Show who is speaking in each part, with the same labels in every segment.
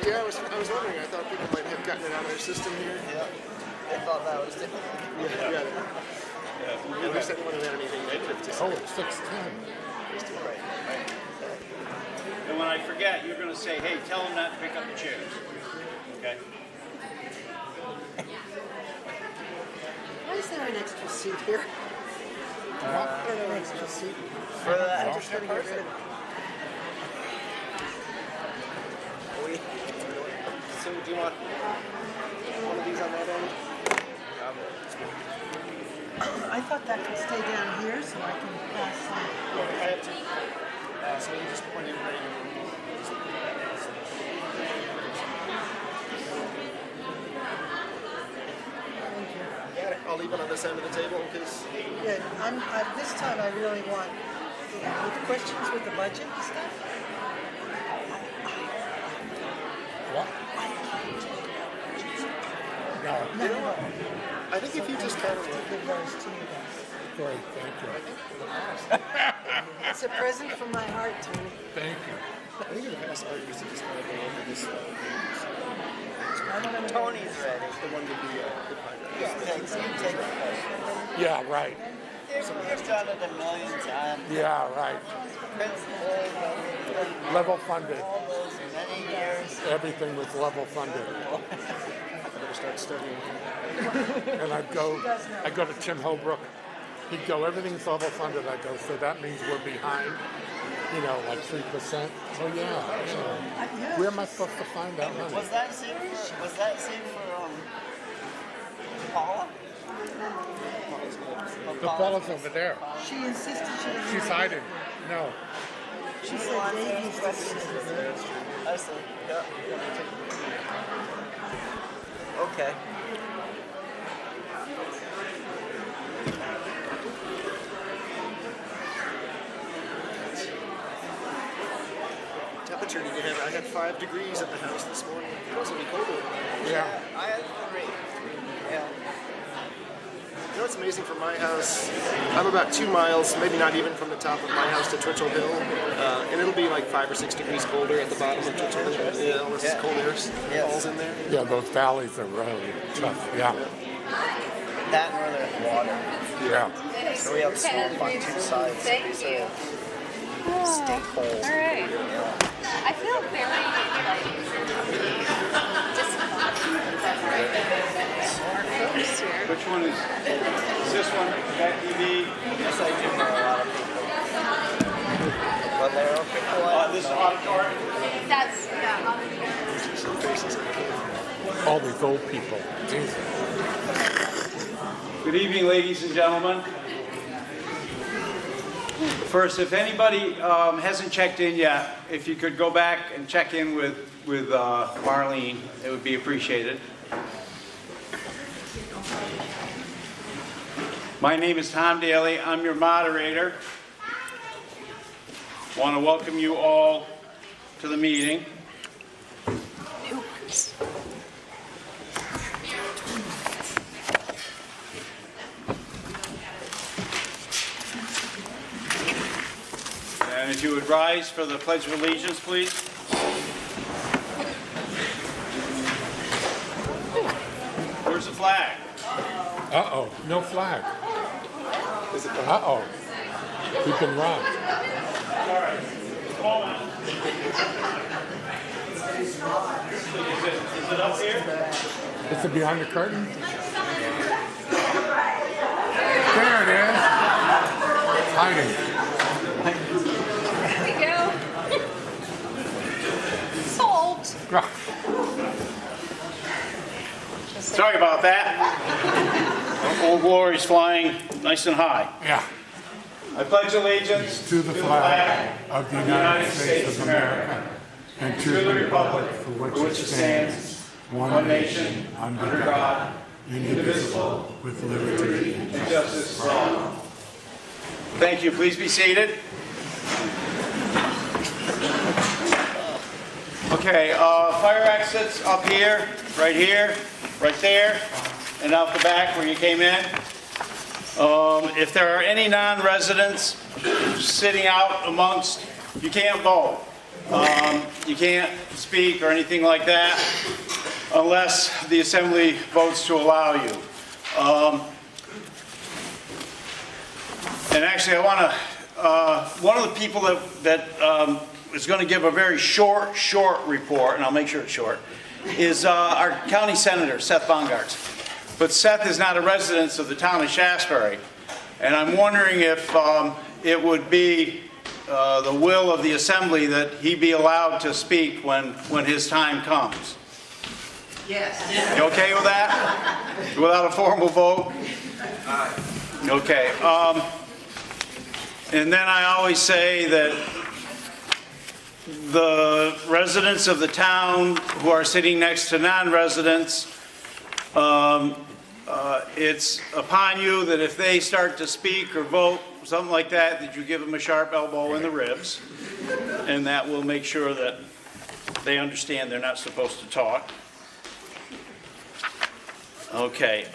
Speaker 1: Yeah, I was wondering. I thought people might have gotten it out of their system here.
Speaker 2: Yeah. They thought that was different.
Speaker 1: Yeah. At least anyone who had anything negative to say.
Speaker 3: Oh, it's 6:10.
Speaker 2: Right.
Speaker 4: And when I forget, you're going to say, hey, tell them not to pick up the chairs. Okay?
Speaker 5: Why is there an extra seat here? There's an extra seat.
Speaker 2: For the
Speaker 5: I'm
Speaker 2: extra
Speaker 5: just gonna get rid
Speaker 2: person.
Speaker 5: of it.
Speaker 1: So do you want one of these on that end?
Speaker 5: I thought that could stay down here so I can pass some.
Speaker 1: I have to. So you just point it right here. Got it. I'll leave it on this end of the table because.
Speaker 5: Yeah, this time I really want, with questions with the budget and stuff.
Speaker 3: What? No.
Speaker 5: No.
Speaker 1: I think if you just kind of
Speaker 5: Give those to you guys.
Speaker 3: Great, thank you.
Speaker 5: It's a present from my heart, Tony.
Speaker 3: Thank you.
Speaker 1: I think in the past I used to just kind of go over this.
Speaker 2: Tony's ready.
Speaker 1: The one with the
Speaker 2: Take it.
Speaker 3: Yeah, right.
Speaker 2: You've done it a million times.
Speaker 3: Yeah, right.
Speaker 2: Principal,
Speaker 3: Level funded.
Speaker 2: all those many years.
Speaker 3: Everything was level funded.
Speaker 1: I better start studying.
Speaker 3: And I'd go to Tim Holbrook. He'd go, everything's level funded. I go, so that means we're behind, like 3%. Oh yeah. Where am I supposed to find that money?
Speaker 2: Was that seat for Paula?
Speaker 3: The fella's over there.
Speaker 5: She insisted she didn't.
Speaker 3: She's hiding. No.
Speaker 5: She said Dave used to sit there.
Speaker 2: I see. Yeah. Okay.
Speaker 1: Temperature did you have? I had 5 degrees at the house this morning. It wasn't any colder.
Speaker 3: Yeah.
Speaker 2: I had 3. Yeah.
Speaker 1: You know what's amazing for my house? I'm about 2 miles, maybe not even from the top of my house to Twitchell Hill, and it'll be like 5 or 6 degrees colder at the bottom of Twitchell Hill. Yeah, all this cold air falls in there.
Speaker 3: Yeah, those valleys are really tough. Yeah.
Speaker 2: That and where there's water.
Speaker 3: Yeah.
Speaker 2: So we have slope on 2 sides.
Speaker 6: Thank
Speaker 2: so
Speaker 6: you.
Speaker 2: stay cold.
Speaker 6: All right.
Speaker 2: Yeah.
Speaker 6: I feel very just here.
Speaker 4: Which one is this one? That TV?
Speaker 2: Yes, I do know a lot of people. But there are people like
Speaker 4: This auditorium?
Speaker 6: That's yeah.
Speaker 1: Some faces.
Speaker 3: All these old people. Jesus.
Speaker 4: Good evening, ladies and gentlemen. First, if anybody hasn't checked in yet, if you could go back and check in with Marlene, it would be appreciated. My name is Tom Daly. I'm your moderator. Want to welcome you all to the meeting. And if you would rise for the Pledge of Allegiance, please. Where's the flag?
Speaker 3: Uh-oh. No flag. Uh-oh. We've been robbed.
Speaker 4: All right. Hold on. Is it up here?
Speaker 3: Is it behind the curtain? There it is. It's hiding.
Speaker 6: There we go. Solved.
Speaker 4: Sorry about that. Old Glory's flying nice and high.
Speaker 3: Yeah.
Speaker 4: I pledge allegiance
Speaker 3: To the flag of the United States of America and to the republic for which it stands, one nation, under God, indivisible, with liberty and
Speaker 4: Justice for all. Thank you. Please be seated. Okay, fire exits up here, right there, and out the back where you came in. If there are any non-residents sitting out amongst, you can't vote. You can't speak or anything like that unless the assembly votes to allow you. And actually, I want to, one of the people that is going to give a very short report, and I'll make sure it's short, is our county senator, Seth Bongartz. But Seth is not a resident of the town of Shaftsbury, and I'm wondering if it would be the will of the assembly that he be allowed to speak when his time comes.
Speaker 5: Yes.
Speaker 4: You okay with that? Without a formal vote? Okay. And then I always say that the residents of the town who are sitting next to non-residents, it's upon you that if they start to speak or vote, something like that, that you give them a sharp elbow in the ribs, and that will make sure that they understand they're not supposed to talk. Okay.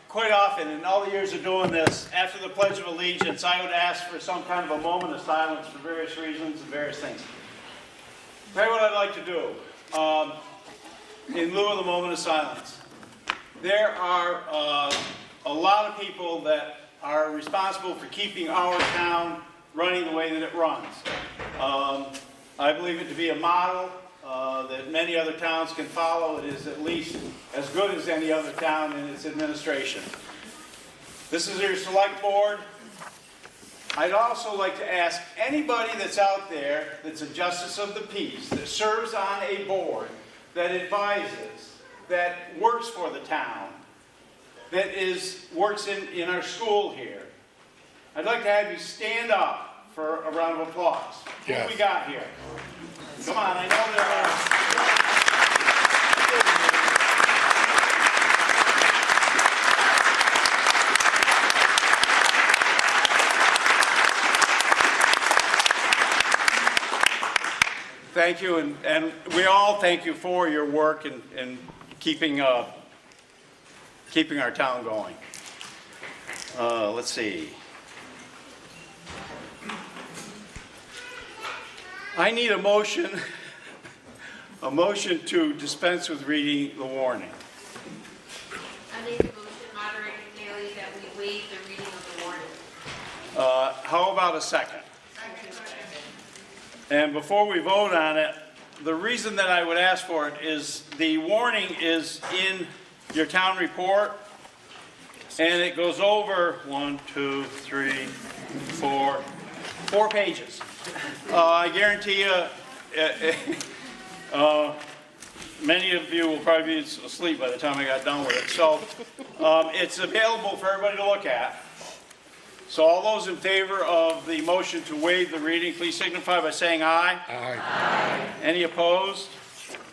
Speaker 4: Quite often, in all the years of doing this, after the Pledge of Allegiance, I would ask for some kind of a moment of silence for various reasons and various things. Tell you what I'd like to do, in lieu of the moment of silence. There are a lot of people that are responsible for keeping our town running the way that it runs. I believe it to be a model that many other towns can follow. It is at least as good as any other town in its administration. This is your select board. I'd also like to ask anybody that's out there that's a justice of the peace, that serves on a board, that advises, that works for the town, that works in our school here. I'd like to have you stand up for a round of applause. What have we got here? Come on, I know there are. Thank you, and we all thank you for your work in keeping our town going. Let's see. I need a motion to dispense with reading the warning.
Speaker 6: I make a motion, moderator Haley, that we waive the reading of the warning.
Speaker 4: How about a second? And before we vote on it, the reason that I would ask for it is the warning is in your town report, and it goes over 4 pages. I guarantee you, many of you will probably be asleep by the time I got done with it. So it's available for everybody to look at. So all those in favor of the motion to waive the reading, please signify by saying aye.
Speaker 3: Aye.
Speaker 4: Any opposed?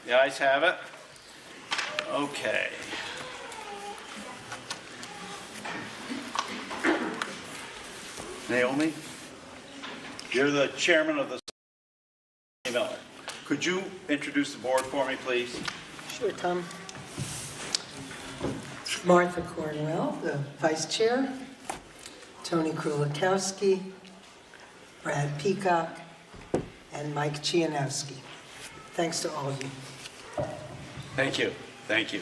Speaker 4: The ayes have it. Okay. Naomi, you're the chairman of the Miller. Could you introduce the board for me, please?
Speaker 5: Sure, Tom. Martha Cornwell, the vice chair. Tony Krulikowski, Brad Peacock, and Mike Chianowski. Thanks to all of you.
Speaker 4: Thank you. Thank you.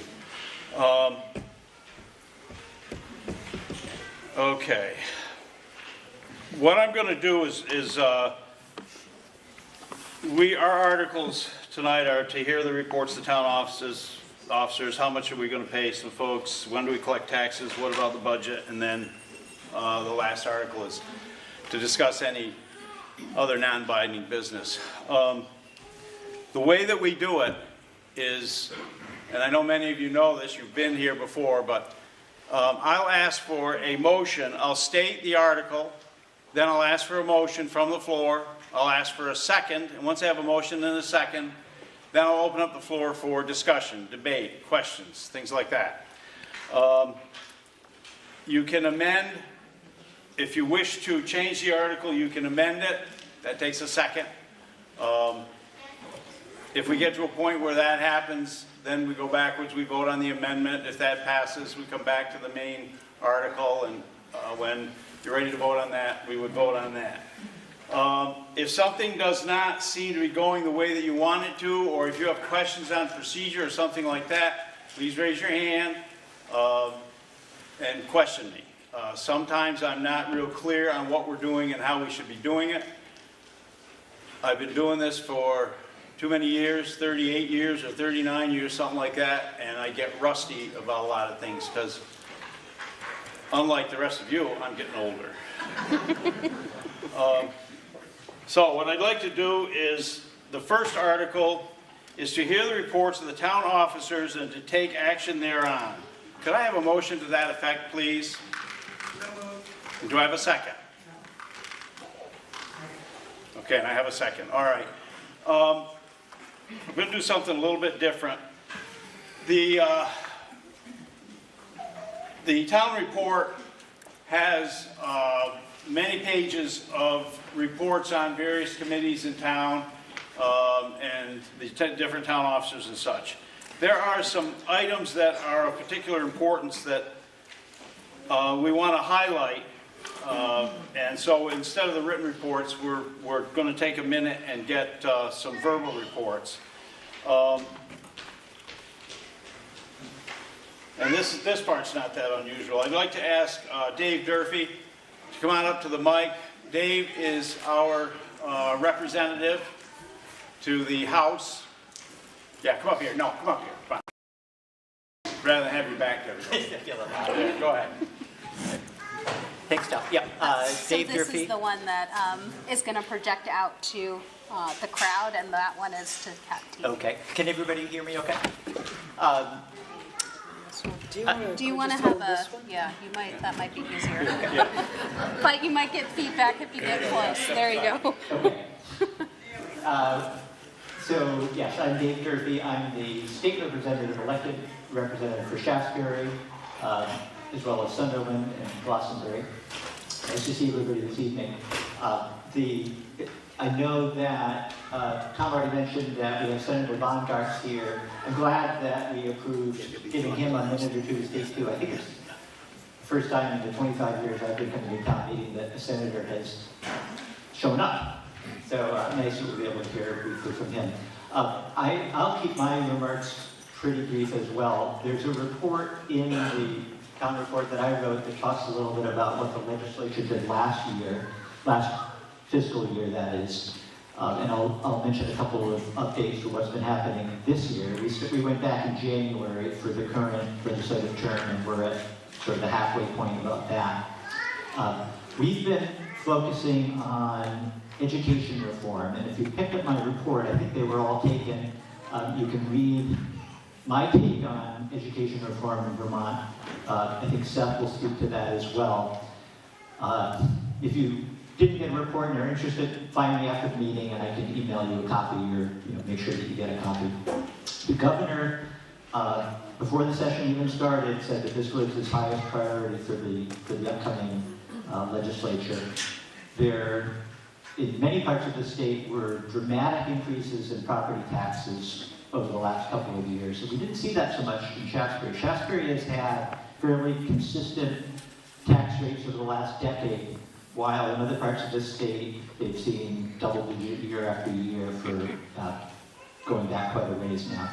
Speaker 4: Okay. What I'm going to do is our articles tonight are to hear the reports of the town officers, how much are we going to pay some folks, when do we collect taxes, what about the budget, and then the last article is to discuss any other non-binding business. The way that we do it is, and I know many of you know this, you've been here before, but I'll ask for a motion. I'll state the article, then I'll ask for a motion from the floor. I'll ask for a second, and once I have a motion and a second, then I'll open up the floor for discussion, debate, questions, things like that. You can amend. If you wish to change the article, you can amend it. That takes a second. If we get to a point where that happens, then we go backwards, we vote on the amendment. If that passes, we come back to the main article, and when you're ready to vote on that, we would vote on that. If something does not seem to be going the way that you want it to, or if you have questions on procedure or something like that, please raise your hand and question me. Sometimes I'm not real clear on what we're doing and how we should be doing it. I've been doing this for too many years, 38 years or 39 years, something like that, and I get rusty about a lot of things because, unlike the rest of you, I'm getting older. So what I'd like to do is, the first article is to hear the reports of the town officers and to take action thereon. Could I have a motion to that effect, please? And do I have a second? Okay, and I have a second. All right. I'm going to do something a little bit different. The town report has many pages of reports on various committees in town and the different town officers and such. There are some items that are of particular importance that we want to highlight. And so instead of the written reports, we're going to take a minute and get some verbal reports. And this part's not that unusual. I'd like to ask Dave Durfee to come on up to the mic. Dave is our representative to the House. Yeah, come up here. No, come up here. Come on. Rather than have you back there. Yeah, go ahead.
Speaker 7: Thanks, Tom. Yep,
Speaker 8: So
Speaker 7: Dave
Speaker 8: this
Speaker 7: Durfee.
Speaker 8: is the one that is going to project out to the crowd, and that one is to Cat TV.
Speaker 7: Okay, can everybody hear me okay?
Speaker 8: Do you want to have a, yeah, you might, that might be easier. But you might get feedback if you get close. There you go.
Speaker 7: Okay. So, yes, I'm Dave Durfee. I'm the state representative, elected representative for Shaftsbury, as well as Sunderland and Glastonbury. Nice to see everybody this evening. I know that Tom already mentioned that we have Senator Bongartz here. I'm glad that we approved giving him a minute or two to speak to. I think it's the first time in the 25 years I've been coming to town meeting that a senator has shown up. So nice to be able to hear briefly from him. I'll keep my remarks pretty brief as well. There's a report in the town report that I wrote that talks a little bit about what the legislature did last fiscal year, that is. And I'll mention a couple of updates for what's been happening this year. We went back in January for the current legislative term, and we're at sort of the halfway point about that. We've been focusing on education reform, and if you picked up my report, I think they were all taken. You can read my take on education reform in Vermont. I think Seth will speak to that as well. If you didn't get a report and are interested, find me after the meeting and I can email you a copy or make sure that you get a copy. The governor, before the session even started, said that this was his highest priority for the upcoming legislature. There, in many parts of the state, were dramatic increases in property taxes over the last couple of years. So we didn't see that so much in Shaftsbury. Shaftsbury has had fairly consistent tax rates over the last decade, while in other parts of the state, they've seen double-digit year after year for going back quite a ways now.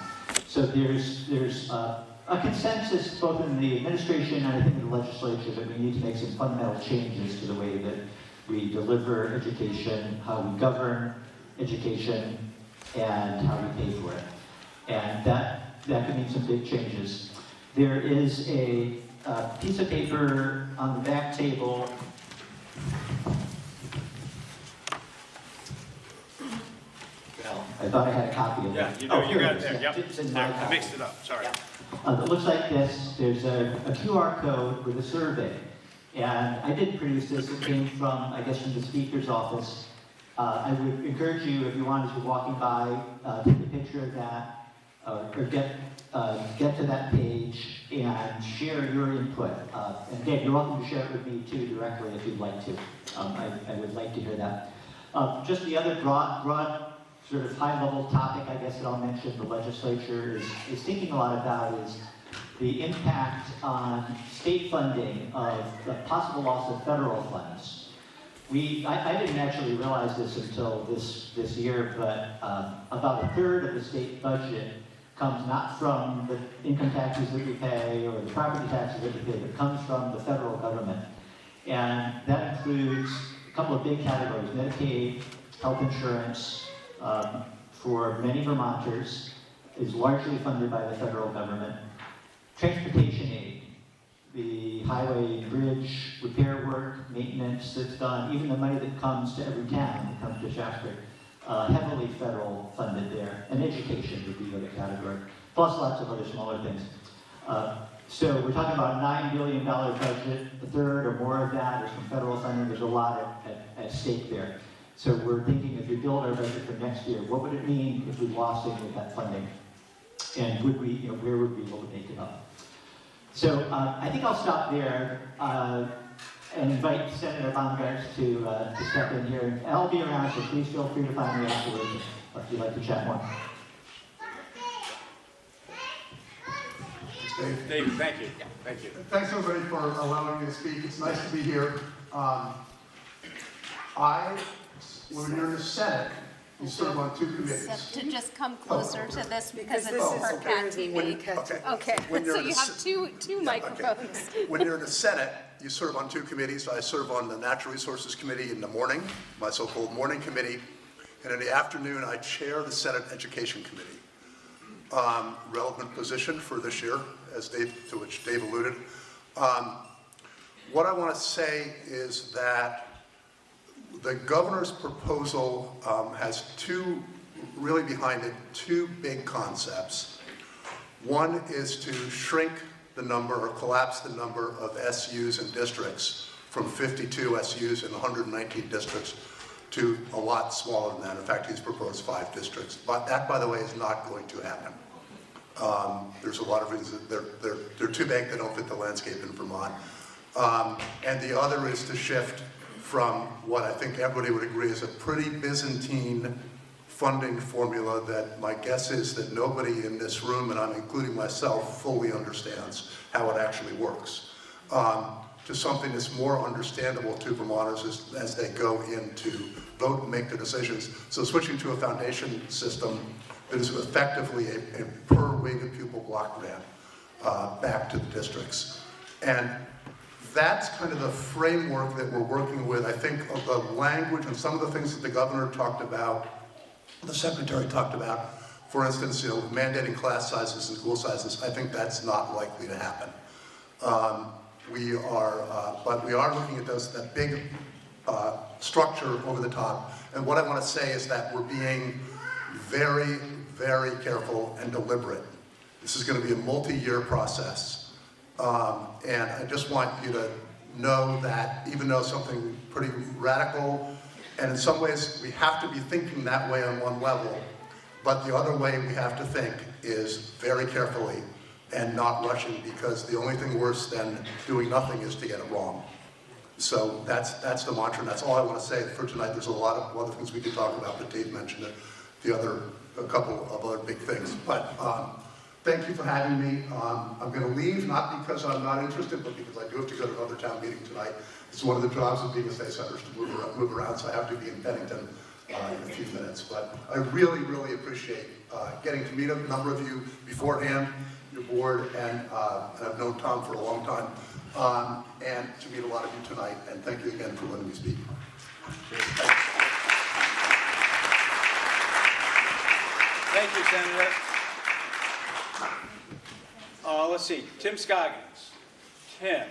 Speaker 7: So there's a consensus both in the administration and I think in the legislature that we need to make some fundamental changes to the way that we deliver education, how we govern education, and how we pay for it. And that could mean some big changes. There is a piece of paper on the back table. Well, I thought I had a copy of it.
Speaker 4: Yeah, you do. You got it there. Yep.
Speaker 7: It's in my
Speaker 4: I
Speaker 7: copy.
Speaker 4: mixed it up. Sorry.
Speaker 7: It looks like this. There's a QR code with a survey. And I didn't produce this. It came from, I guess, from the speaker's office. I would encourage you, if you wanted to, walking by, take a picture of that, or get to that page and share your input. And again, you're welcome to share it with me too directly if you'd like to. I would like to hear that. Just the other broad sort of high-level topic, I guess, that I'll mention the legislature is thinking a lot about is the impact on state funding of the possible loss of federal funds. I didn't actually realize this until this year, but about a third of the state budget comes not from the income taxes that we pay or the property taxes that we pay, but comes from the federal government. And that includes a couple of big categories: Medicaid, health insurance, for many Vermonters, is largely funded by the federal government. Transportation aid, the highway bridge repair work, maintenance that's done, even the money that comes to every town that comes to Shaftsbury, heavily federal funded there. And education would be the other category, plus lots of other smaller things. So we're talking about a $9 billion budget. A third or more of that is from federal funding. There's a lot at stake there. So we're thinking, if we build our budget for next year, what would it mean if we lost any of that funding? And would we, where would we be able to make it up? So I think I'll stop there and invite Senator Baumgartz to step in here. I'll be around, so please feel free to find me afterwards if you'd like to chat more.
Speaker 4: Dave, thank you. Thank you.
Speaker 9: Thanks everybody for allowing me to speak. It's nice to be here. When you're in the Senate, you serve on two committees.
Speaker 8: To just come closer to this because it's
Speaker 9: this is
Speaker 8: for cat TV. Okay,
Speaker 9: When you're
Speaker 8: so
Speaker 9: in
Speaker 8: you
Speaker 9: the
Speaker 8: have two microphones.
Speaker 9: When you're in the Senate, you serve on two committees. I serve on the Natural Resources Committee in the morning, my so-called morning committee, and in the afternoon, I chair the Senate Education Committee. Relevant position for this year, to which Dave alluded. What I want to say is that the governor's proposal has really behind it, two big concepts. One is to shrink the number or collapse the number of SUs and districts from 52 SUs and 119 districts to a lot smaller than that. In fact, he's proposed 5 districts. But that, by the way, is not going to happen. There's a lot of reasons that they're too big, they don't fit the landscape in Vermont. And the other is to shift from what I think everybody would agree is a pretty Byzantine funding formula that my guess is that nobody in this room, and I'm including myself, fully understands how it actually works. To something that's more understandable to Vermonters as they go in to vote and make their decisions. So switching to a foundation system that is effectively a per weighted pupil block grant back to the districts. And that's kind of the framework that we're working with. I think of the language and some of the things that the governor talked about, the secretary talked about, for instance, mandating class sizes and school sizes, I think that's not likely to happen. But we are looking at that big structure over the top. And what I want to say is that we're being very, very careful and deliberate. This is going to be a multi-year process. And I just want you to know that even though something pretty radical, and in some ways we have to be thinking that way on one level, but the other way we have to think is very carefully and not rushing, because the only thing worse than doing nothing is to get it wrong. So that's the mantra, and that's all I want to say for tonight. There's a lot of other things we could talk about, but Dave mentioned it, a couple of other big things. But thank you for having me. I'm going to leave, not because I'm not interested, but because I do have to go to another town meeting tonight. It's one of the jobs of being a state senator is to move around, so I have to be in Pennington in a few minutes. But I really, really appreciate getting to meet a number of you beforehand, your board, and I've known Tom for a long time, and to meet a lot of you tonight. And thank you again for letting me speak.
Speaker 4: Thank you, Senator. Let's see, Tim Scoggins. Tim.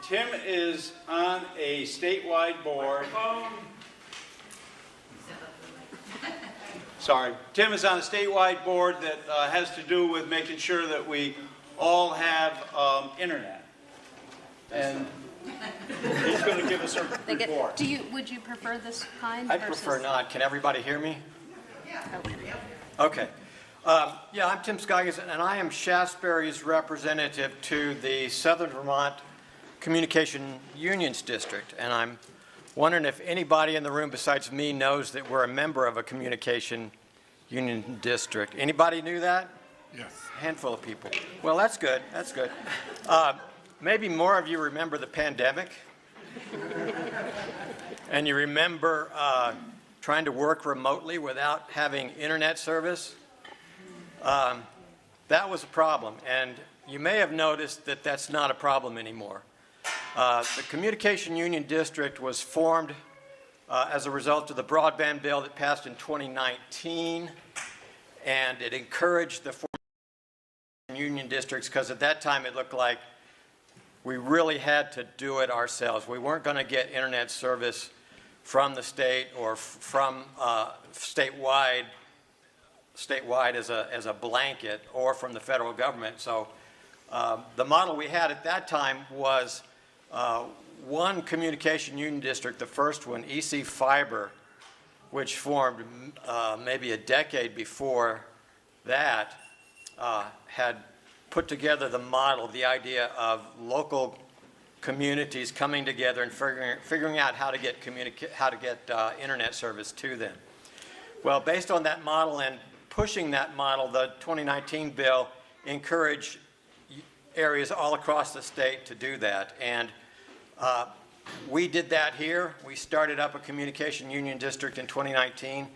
Speaker 4: Tim is on a statewide board. Sorry. Tim is on a statewide board that has to do with making sure that we all have internet. And he's going to give us a report.
Speaker 8: Would you prefer this kind?
Speaker 2: I prefer not. Can everybody hear me?
Speaker 8: Okay.
Speaker 2: Okay. Yeah, I'm Tim Scoggins, and I am Shaftsbury's representative to the Southern Vermont Communication Unions District. And I'm wondering if anybody in the room besides me knows that we're a member of a communication union district. Anybody knew that?
Speaker 3: Yes.
Speaker 2: A handful of people. Well, that's good. That's good. Maybe more of you remember the pandemic. And you remember trying to work remotely without having internet service? That was a problem, and you may have noticed that that's not a problem anymore. The Communication Union District was formed as a result of the broadband bill that passed in 2019, and it encouraged the union districts because at that time it looked like we really had to do it ourselves. We weren't going to get internet service from the state or from statewide as a blanket or from the federal government. So the model we had at that time was one communication union district, the first one, EC Fiber, which formed maybe a decade before that, had put together the model, the idea of local communities coming together and figuring out how to get internet service to them. Well, based on that model and pushing that model, the 2019 bill encouraged areas all across the state to do that. And we did that here. We started up a communication union district in 2019,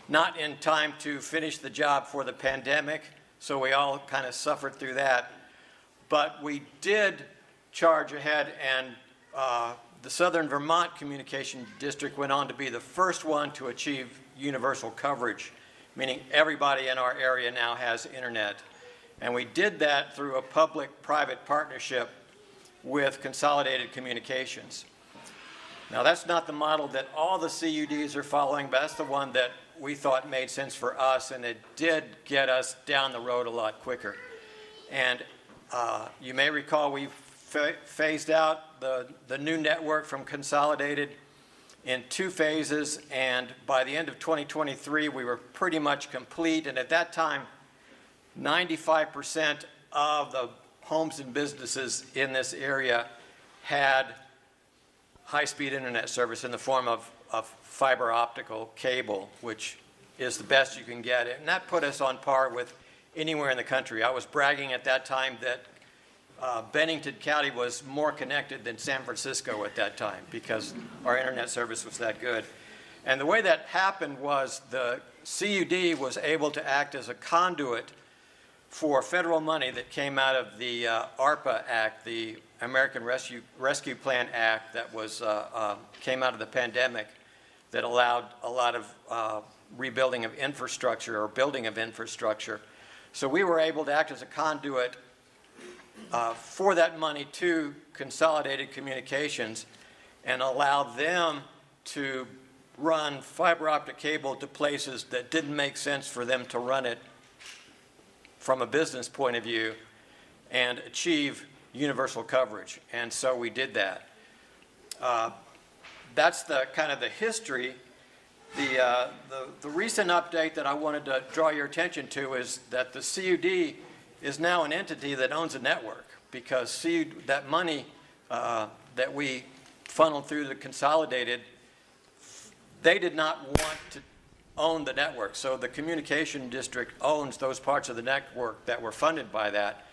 Speaker 2: not in time to finish the job for the pandemic, so we all kind of suffered through that. But we did charge ahead, and the Southern Vermont Communication District went on to be the first one to achieve universal coverage, meaning everybody in our area now has internet. And we did that through a public-private partnership with Consolidated Communications. Now, that's not the model that all the CUDs are following, but that's the one that we thought made sense for us, and it did get us down the road a lot quicker. And you may recall we phased out the new network from Consolidated in 2 phases, and by the end of 2023, we were pretty much complete. And at that time, 95% of the homes and businesses in this area had high-speed internet service in the form of fiber optical cable, which is the best you can get. And that put us on par with anywhere in the country. I was bragging at that time that Bennington County was more connected than San Francisco at that time because our internet service was that good. And the way that happened was the CUD was able to act as a conduit for federal money that came out of the ARPA Act, the American Rescue Plan Act that was came out of the pandemic, that allowed a lot of rebuilding of infrastructure or building of infrastructure. So we were able to act as a conduit for that money to Consolidated Communications and allow them to run fiber optic cable to places that didn't make sense for them to run it from a business point of view and achieve universal coverage. And so we did that. That's the kind of the history. The recent update that I wanted to draw your attention to is that the CUD is now an entity that owns a network, because that money that we funneled through the Consolidated, they did not want to own the network. So the communication district owns those parts of the network that were funded by that.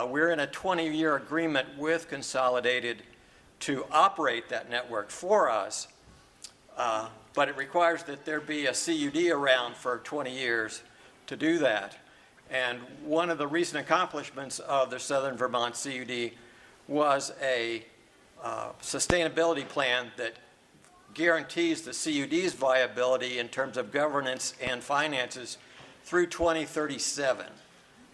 Speaker 2: We're in a 20-year agreement with Consolidated to operate that network for us, but it requires that there be a CUD around for 20 years to do that. And one of the recent accomplishments of the Southern Vermont CUD was a sustainability plan that guarantees the CUD's viability in terms of governance and finances through 2037.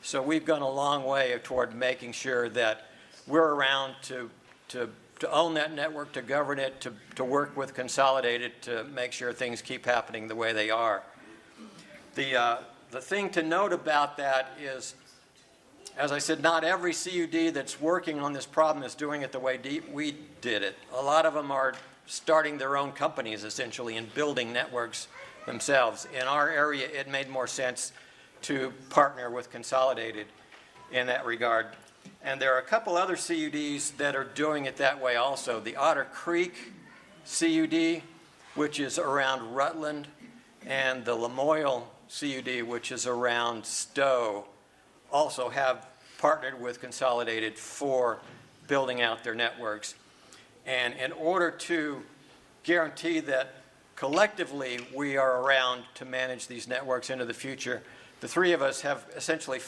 Speaker 2: So we've gone a long way toward making sure that we're around to own that network, to govern it, to work with Consolidated to make sure things keep happening the way they are. The thing to note about that is, as I said, not every CUD that's working on this problem is doing it the way we did it. A lot of them are starting their own companies, essentially, and building networks themselves. In our area, it made more sense to partner with Consolidated in that regard. And there are a couple other CUDs that are doing it that way also. The Otter Creek CUD, which is around Rutland, and the Lamoille CUD, which is around Stowe, also have partnered with Consolidated for building out their networks. And in order to guarantee that collectively we are around to manage these networks into the future, the three of us have essentially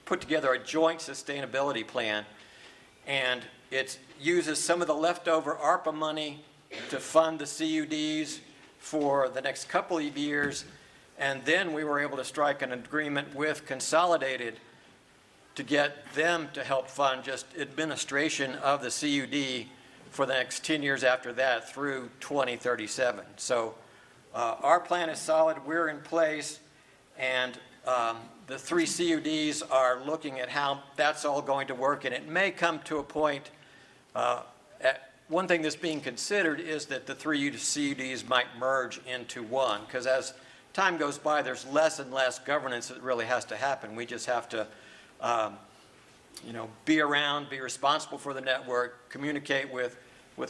Speaker 2: put together a joint sustainability plan, and it uses some of the leftover ARPA money to fund the CUDs for the next couple of years, and then we were able to strike an agreement with Consolidated to get them to help fund just administration of the CUD for the next 10 years after that through 2037. So our plan is solid, we're in place, and the three CUDs are looking at how that's all going to work, and it may come to a point, one thing that's being considered is that the three CUDs might merge into one, because as time goes by, there's less and less governance that really has to happen. We just have to be around, be responsible for the network, communicate with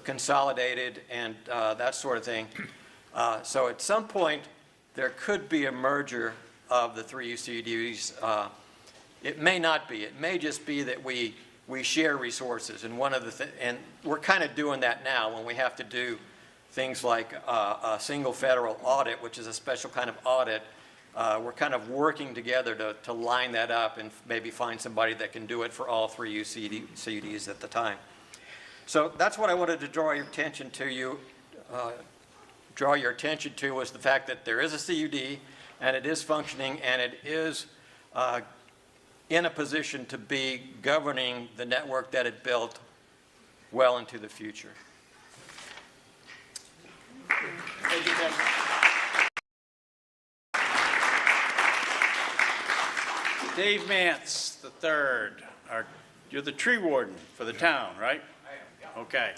Speaker 2: Consolidated, and that sort of thing. So at some point, there could be a merger of the three CUDs. It may not be. It may just be that we share resources. And and we're kind of doing that now when we have to do things like a single federal audit, which is a special kind of audit. We're kind of working together to line that up and maybe find somebody that can do it for all three CUDs at the time. So that's what I wanted to draw your attention to. Was the fact that there is a CUD and it is functioning and it is in a position to be governing the network that it built well into the future.
Speaker 4: Thank you, Tim. Dave Mance, the third. You're the tree warden for the town, right? I am. Okay.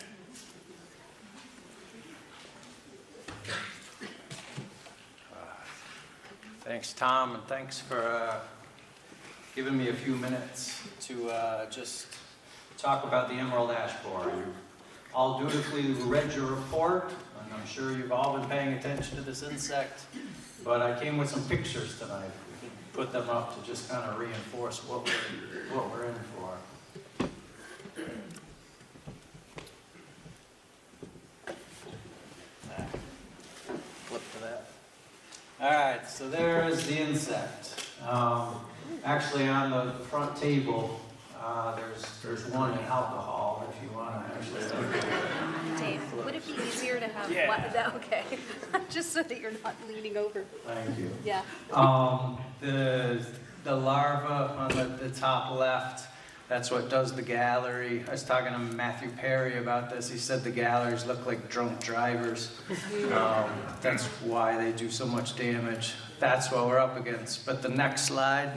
Speaker 10: Thanks, Tom, and thanks for giving me a few minutes to just talk about the emerald ash borer. You've all dutifully read your report, and I'm sure you've all been paying attention to this insect, but I came with some pictures tonight. We can put them up to just kind of reinforce what we're in for. Flip to that. All right, so there is the insect. Actually, on the front table, there's one in alcohol, if you want to actually look at it.
Speaker 8: Dave, would it be easier to have okay, just so that you're not leaning over?
Speaker 10: Thank you.
Speaker 8: Yeah.
Speaker 10: The larva on the top left, that's what does the gallery. I was talking to Matthew Perry about this. He said the galleries look like drunk drivers. That's why they do so much damage. That's what we're up against. But the next slide,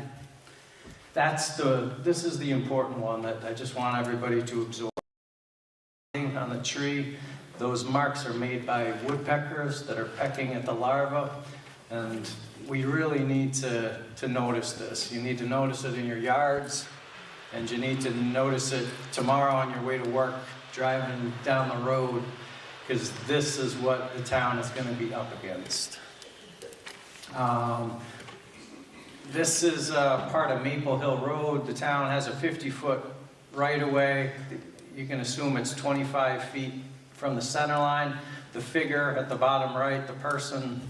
Speaker 10: this is the important one that I just want everybody to absorb. On the tree, those marks are made by woodpeckers that are pecking at the larva, and we really need to notice this. You need to notice it in your yards, and you need to notice it tomorrow on your way to work, driving down the road, because this is what the town is going to be up against. This is part of Maple Hill Road. The town has a 50-foot right-of-way. You can assume it's 25 feet from the center line. The figure at the bottom right, the person,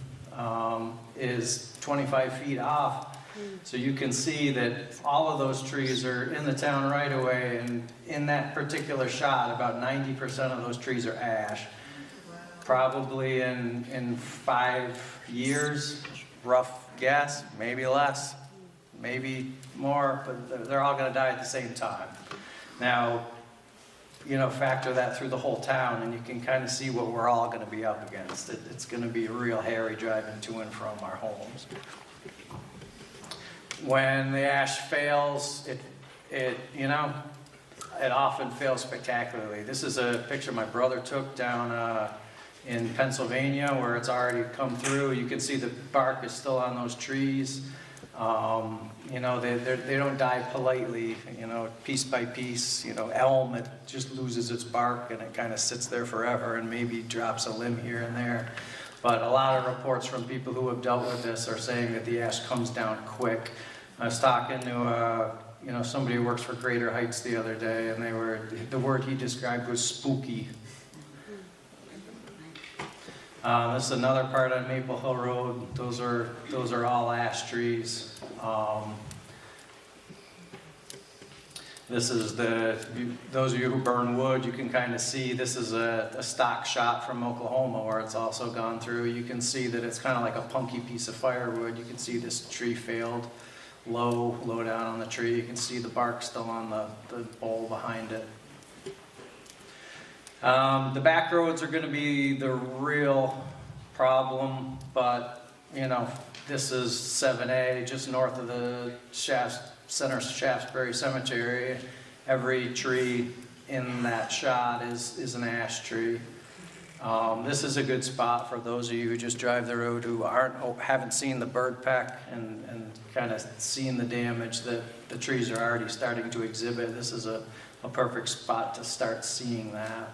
Speaker 10: is 25 feet off. So you can see that all of those trees are in the town right-of-way, and in that particular shot, about 90% of those trees are ash. Probably in 5 years, rough guess, maybe less, maybe more, but they're all going to die at the same time. Now, factor that through the whole town, and you can kind of see what we're all going to be up against. It's going to be real hairy driving to and from our homes. When the ash fails, it often fails spectacularly. This is a picture my brother took down in Pennsylvania, where it's already come through. You can see the bark is still on those trees. They don't die politely, piece by piece. Elm, it just loses its bark and it kind of sits there forever and maybe drops a limb here and there. But a lot of reports from people who have dealt with this are saying that the ash comes down quick. I was talking to somebody who works for Greater Heights the other day, and the word he described was spooky. This is another part on Maple Hill Road. Those are all ash trees. This is those of you who burn wood, you can kind of see this is a stock shot from Oklahoma where it's also gone through. You can see that it's kind of like a punky piece of firewood. You can see this tree failed low down on the tree. You can see the bark still on the bowl behind it. The back roads are going to be the real problem, but this is 7A, just north of the Center Shaftsbury Cemetery. Every tree in that shot is an ash tree. This is a good spot for those of you who just drive the road who haven't seen the bird peck and kind of seen the damage that the trees are already starting to exhibit. This is a perfect spot to start seeing that.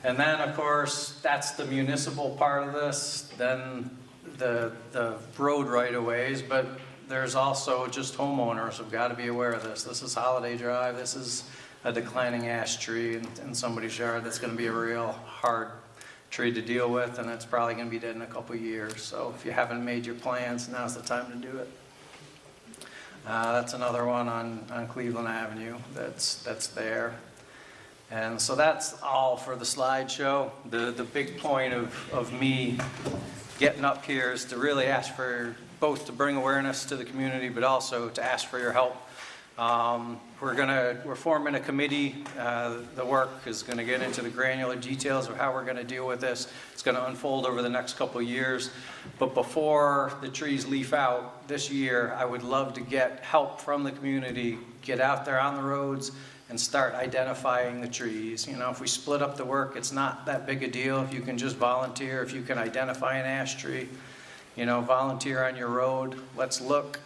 Speaker 10: And then, of course, that's the municipal part of this, then the road right-of-ways, but there's also just homeowners who've got to be aware of this. This is Holiday Drive. This is a declining ash tree in somebody's yard. That's going to be a real hard tree to deal with, and it's probably going to be dead in a couple of years. So if you haven't made your plans, now's the time to do it. That's another one on Cleveland Avenue that's there. And so that's all for the slideshow. The big point of me getting up here is to really ask for both to bring awareness to the community, but also to ask for your help. We're forming a committee. The work is going to get into the granular details of how we're going to deal with this. It's going to unfold over the next couple of years. But before the trees leaf out this year, I would love to get help from the community, get out there on the roads and start identifying the trees. If we split up the work, it's not that big a deal. If you can just volunteer, if you can identify an ash tree, volunteer on your road. Let's look.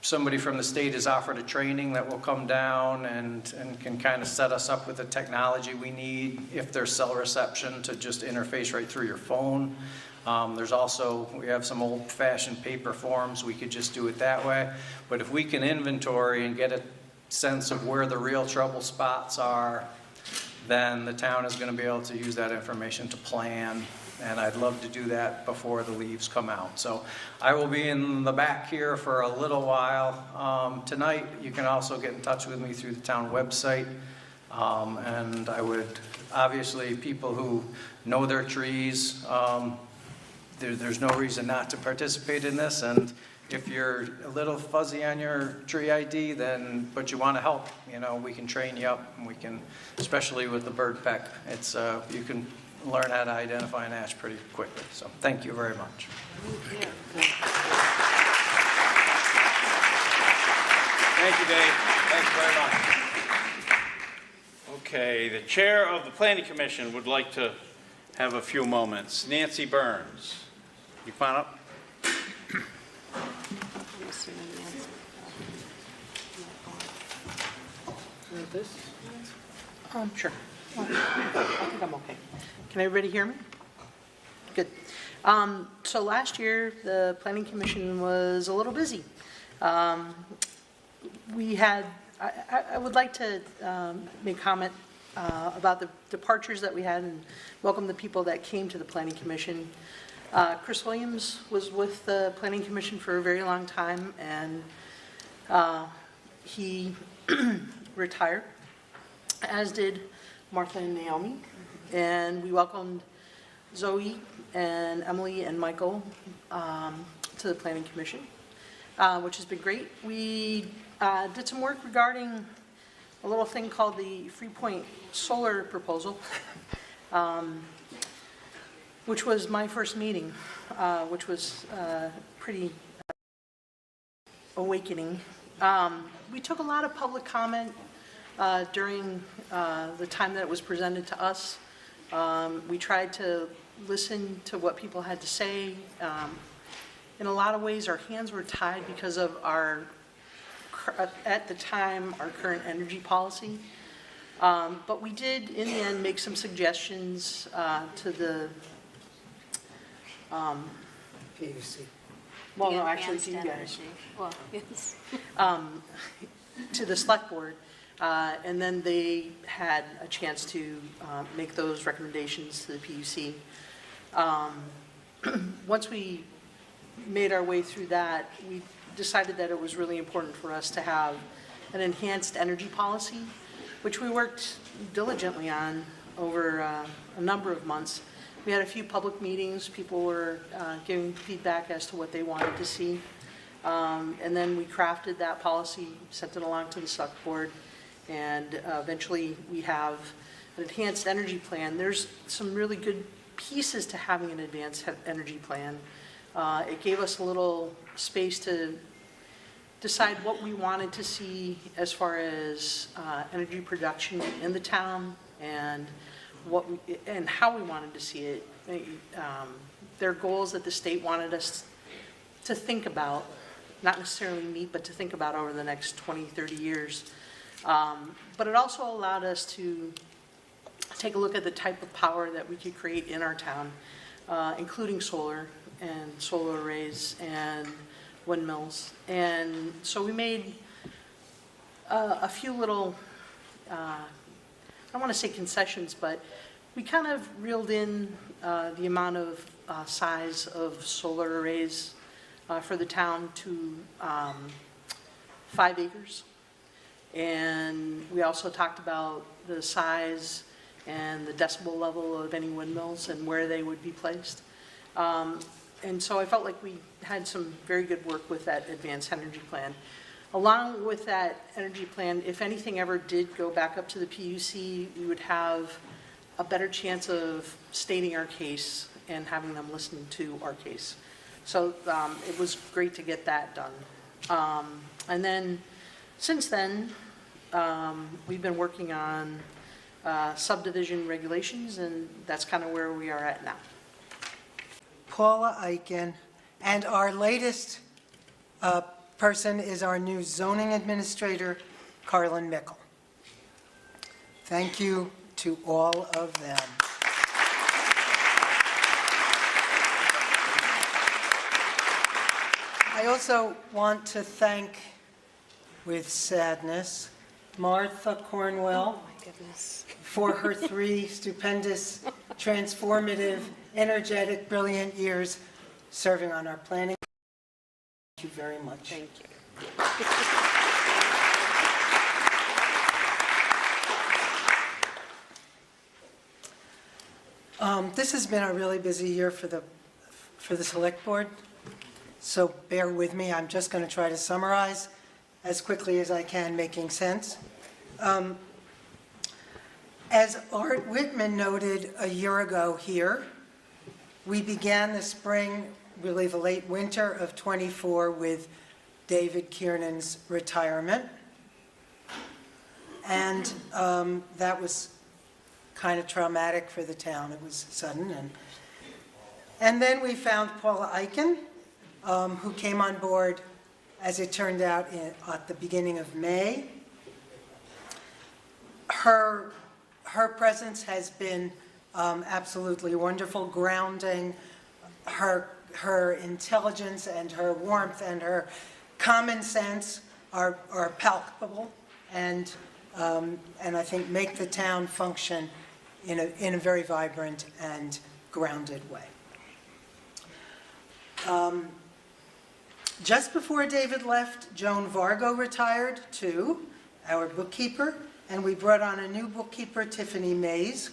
Speaker 10: Somebody from the state has offered a training that will come down and can kind of set us up with the technology we need if there's cell reception to just interface right through your phone. We have some old-fashioned paper forms. We could just do it that way. But if we can inventory and get a sense of where the real trouble spots are, then the town is going to be able to use that information to plan. And I'd love to do that before the leaves come out. So I will be in the back here for a little while. Tonight, you can also get in touch with me through the town website. And I would, obviously, people who know their trees, there's no reason not to participate in this. And if you're a little fuzzy on your tree ID, but you want to help, we can train you up, and we can, especially with the bird peck, you can learn how to identify an ash pretty quickly. So thank you very much.
Speaker 4: Thank you, Dave. Thanks very much. Okay, the chair of the Planning Commission would like to have a few moments. Nancy Burns, you come on up.
Speaker 11: This? Sure. I think I'm okay. Can everybody hear me? Good. So last year, the Planning Commission was a little busy. I would like to make comment about the departures that we had and welcome the people that came to the Planning Commission. Chris Williams was with the Planning Commission for a very long time, and he retired, as did Martha and Naomi. And we welcomed Zoe and Emily and Michael to the Planning Commission, which has been great. We did some work regarding a little thing called the Freepoint Solar Proposal, which was my first meeting, which was pretty awakening. We took a lot of public comment during the time that it was presented to us. We tried to listen to what people had to say. In a lot of ways, our hands were tied because of at the time, our current energy policy. But we did, in the end, make some suggestions to the
Speaker 5: PUC.
Speaker 11: well, no, actually, to you guys.
Speaker 8: Well, yes.
Speaker 11: To the select board. And then they had a chance to make those recommendations to the PUC. Once we made our way through that, we decided that it was really important for us to have an enhanced energy policy, which we worked diligently on over a number of months. We had a few public meetings. People were giving feedback as to what they wanted to see. And then we crafted that policy, sent it along to the select board, and eventually we have an enhanced energy plan. There's some really good pieces to having an advanced energy plan. It gave us a little space to decide what we wanted to see as far as energy production in the town and and how we wanted to see it. There are goals that the state wanted us to think about, not necessarily meet, but to think about over the next 20, 30 years. But it also allowed us to take a look at the type of power that we could create in our town, including solar and solar arrays and windmills. And so we made a few little, I don't want to say concessions, but we kind of reeled in the amount of size of solar arrays for the town to 5 acres. And we also talked about the size and the decibel level of any windmills and where they would be placed. And so I felt like we had some very good work with that advanced energy plan. Along with that energy plan, if anything ever did go back up to the PUC, we would have a better chance of stating our case and having them listen to our case. So it was great to get that done. And then since then, we've been working on subdivision regulations, and that's kind of where we are at now.
Speaker 5: Paula Eichen, and our latest person is our new zoning administrator, Carlin Mickle. Thank you to all of them. I also want to thank, with sadness, Martha Cornwell for her 3 stupendous, transformative, energetic, brilliant years serving on our planning. Thank you very much.
Speaker 8: Thank you.
Speaker 5: This has been a really busy year for the select board, so bear with me. I'm just going to try to summarize as quickly as I can, making sense. As Art Whitman noted a year ago here, we began the spring, really the late winter of '24 with David Kiernan's retirement. And that was kind of traumatic for the town. It was sudden. And then we found Paula Eichen, who came on board, as it turned out, at the beginning of May. Her presence has been absolutely wonderful, grounding. Her intelligence and her warmth and her common sense are palpable and I think make the town function in a very vibrant and grounded way. Just before David left, Joan Vargo retired too, our bookkeeper, and we brought on a new bookkeeper, Tiffany Mays,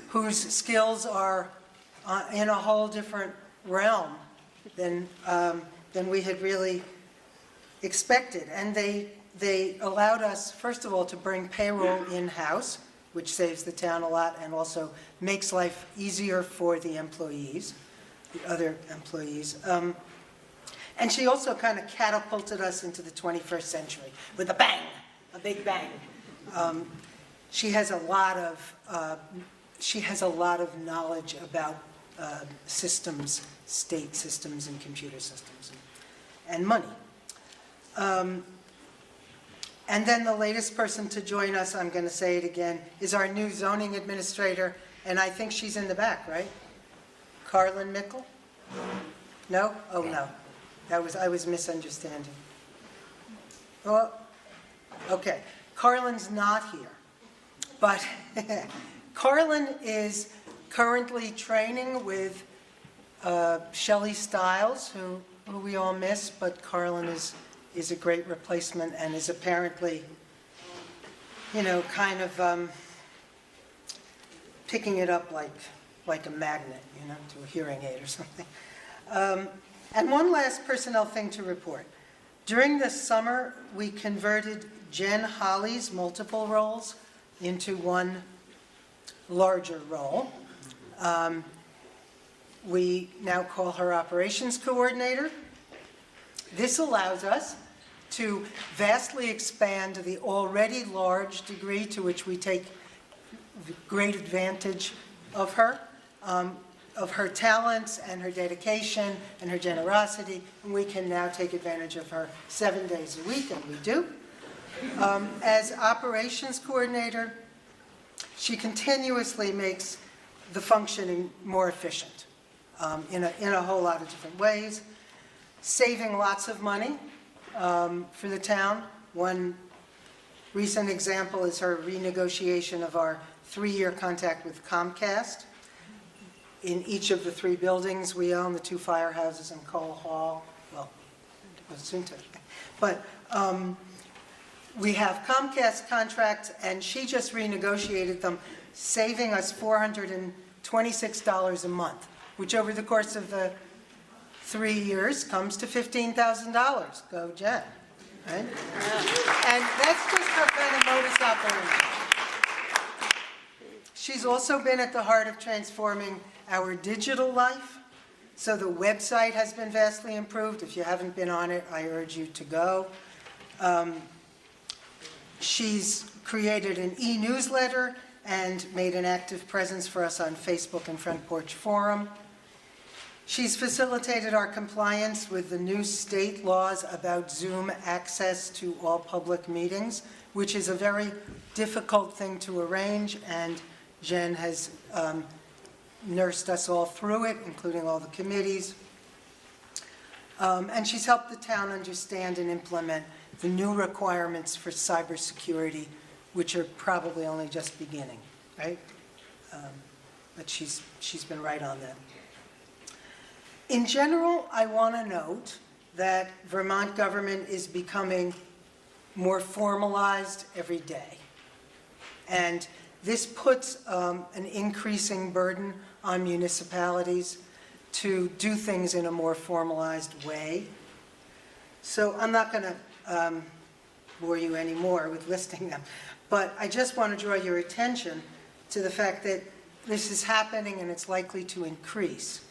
Speaker 5: whose skills are in a whole different realm than we had really expected. And they allowed us, first of all, to bring payroll in-house, which saves the town a lot and also makes life easier for the employees, the other employees. And she also kind of catapulted us into the 21st century with a bang, a big bang. She has a lot of knowledge about systems, state systems and computer systems and money. And then the latest person to join us, I'm going to say it again, is our new zoning administrator, and I think she's in the back, right? Carlin Mickle? No? Oh, no. I was misunderstanding. Oh, okay. Carlin's not here, but Carlin is currently training with Shelley Stiles, who we all miss, but Carlin is a great replacement and is apparently, kind of picking it up like a magnet, to a hearing aid or something. And one last personnel thing to report. During the summer, we converted Jen Holly's multiple roles into one larger role. We now call her operations coordinator. This allows us to vastly expand the already large degree to which we take great advantage of her talents and her dedication and her generosity, and we can now take advantage of her 7 days a week, and we do. As operations coordinator, she continuously makes the functioning more efficient in a whole lot of different ways, saving lots of money for the town. One recent example is her renegotiation of our 3-year contract with Comcast. In each of the 3 buildings we own, the 2 firehouses and Cole Hall, well, soon to. But we have Comcast contracts, and she just renegotiated them, saving us $426 a month, which over the course of the 3 years comes to $15,000. Go Jen, right? And that's just her kind of modus operandi. She's also been at the heart of transforming our digital life. So the website has been vastly improved. If you haven't been on it, I urge you to go. She's created an e-newsletter and made an active presence for us on Facebook and Front Porch Forum. She's facilitated our compliance with the new state laws about Zoom access to all public meetings, which is a very difficult thing to arrange, and Jen has nursed us all through it, including all the committees. And she's helped the town understand and implement the new requirements for cybersecurity, which are probably only just beginning, right? But she's been right on that. In general, I want to note that Vermont government is becoming more formalized every day. And this puts an increasing burden on municipalities to do things in a more formalized way. So I'm not going to bore you anymore with listing them, but I just want to draw your attention to the fact that this is happening and it's likely to increase.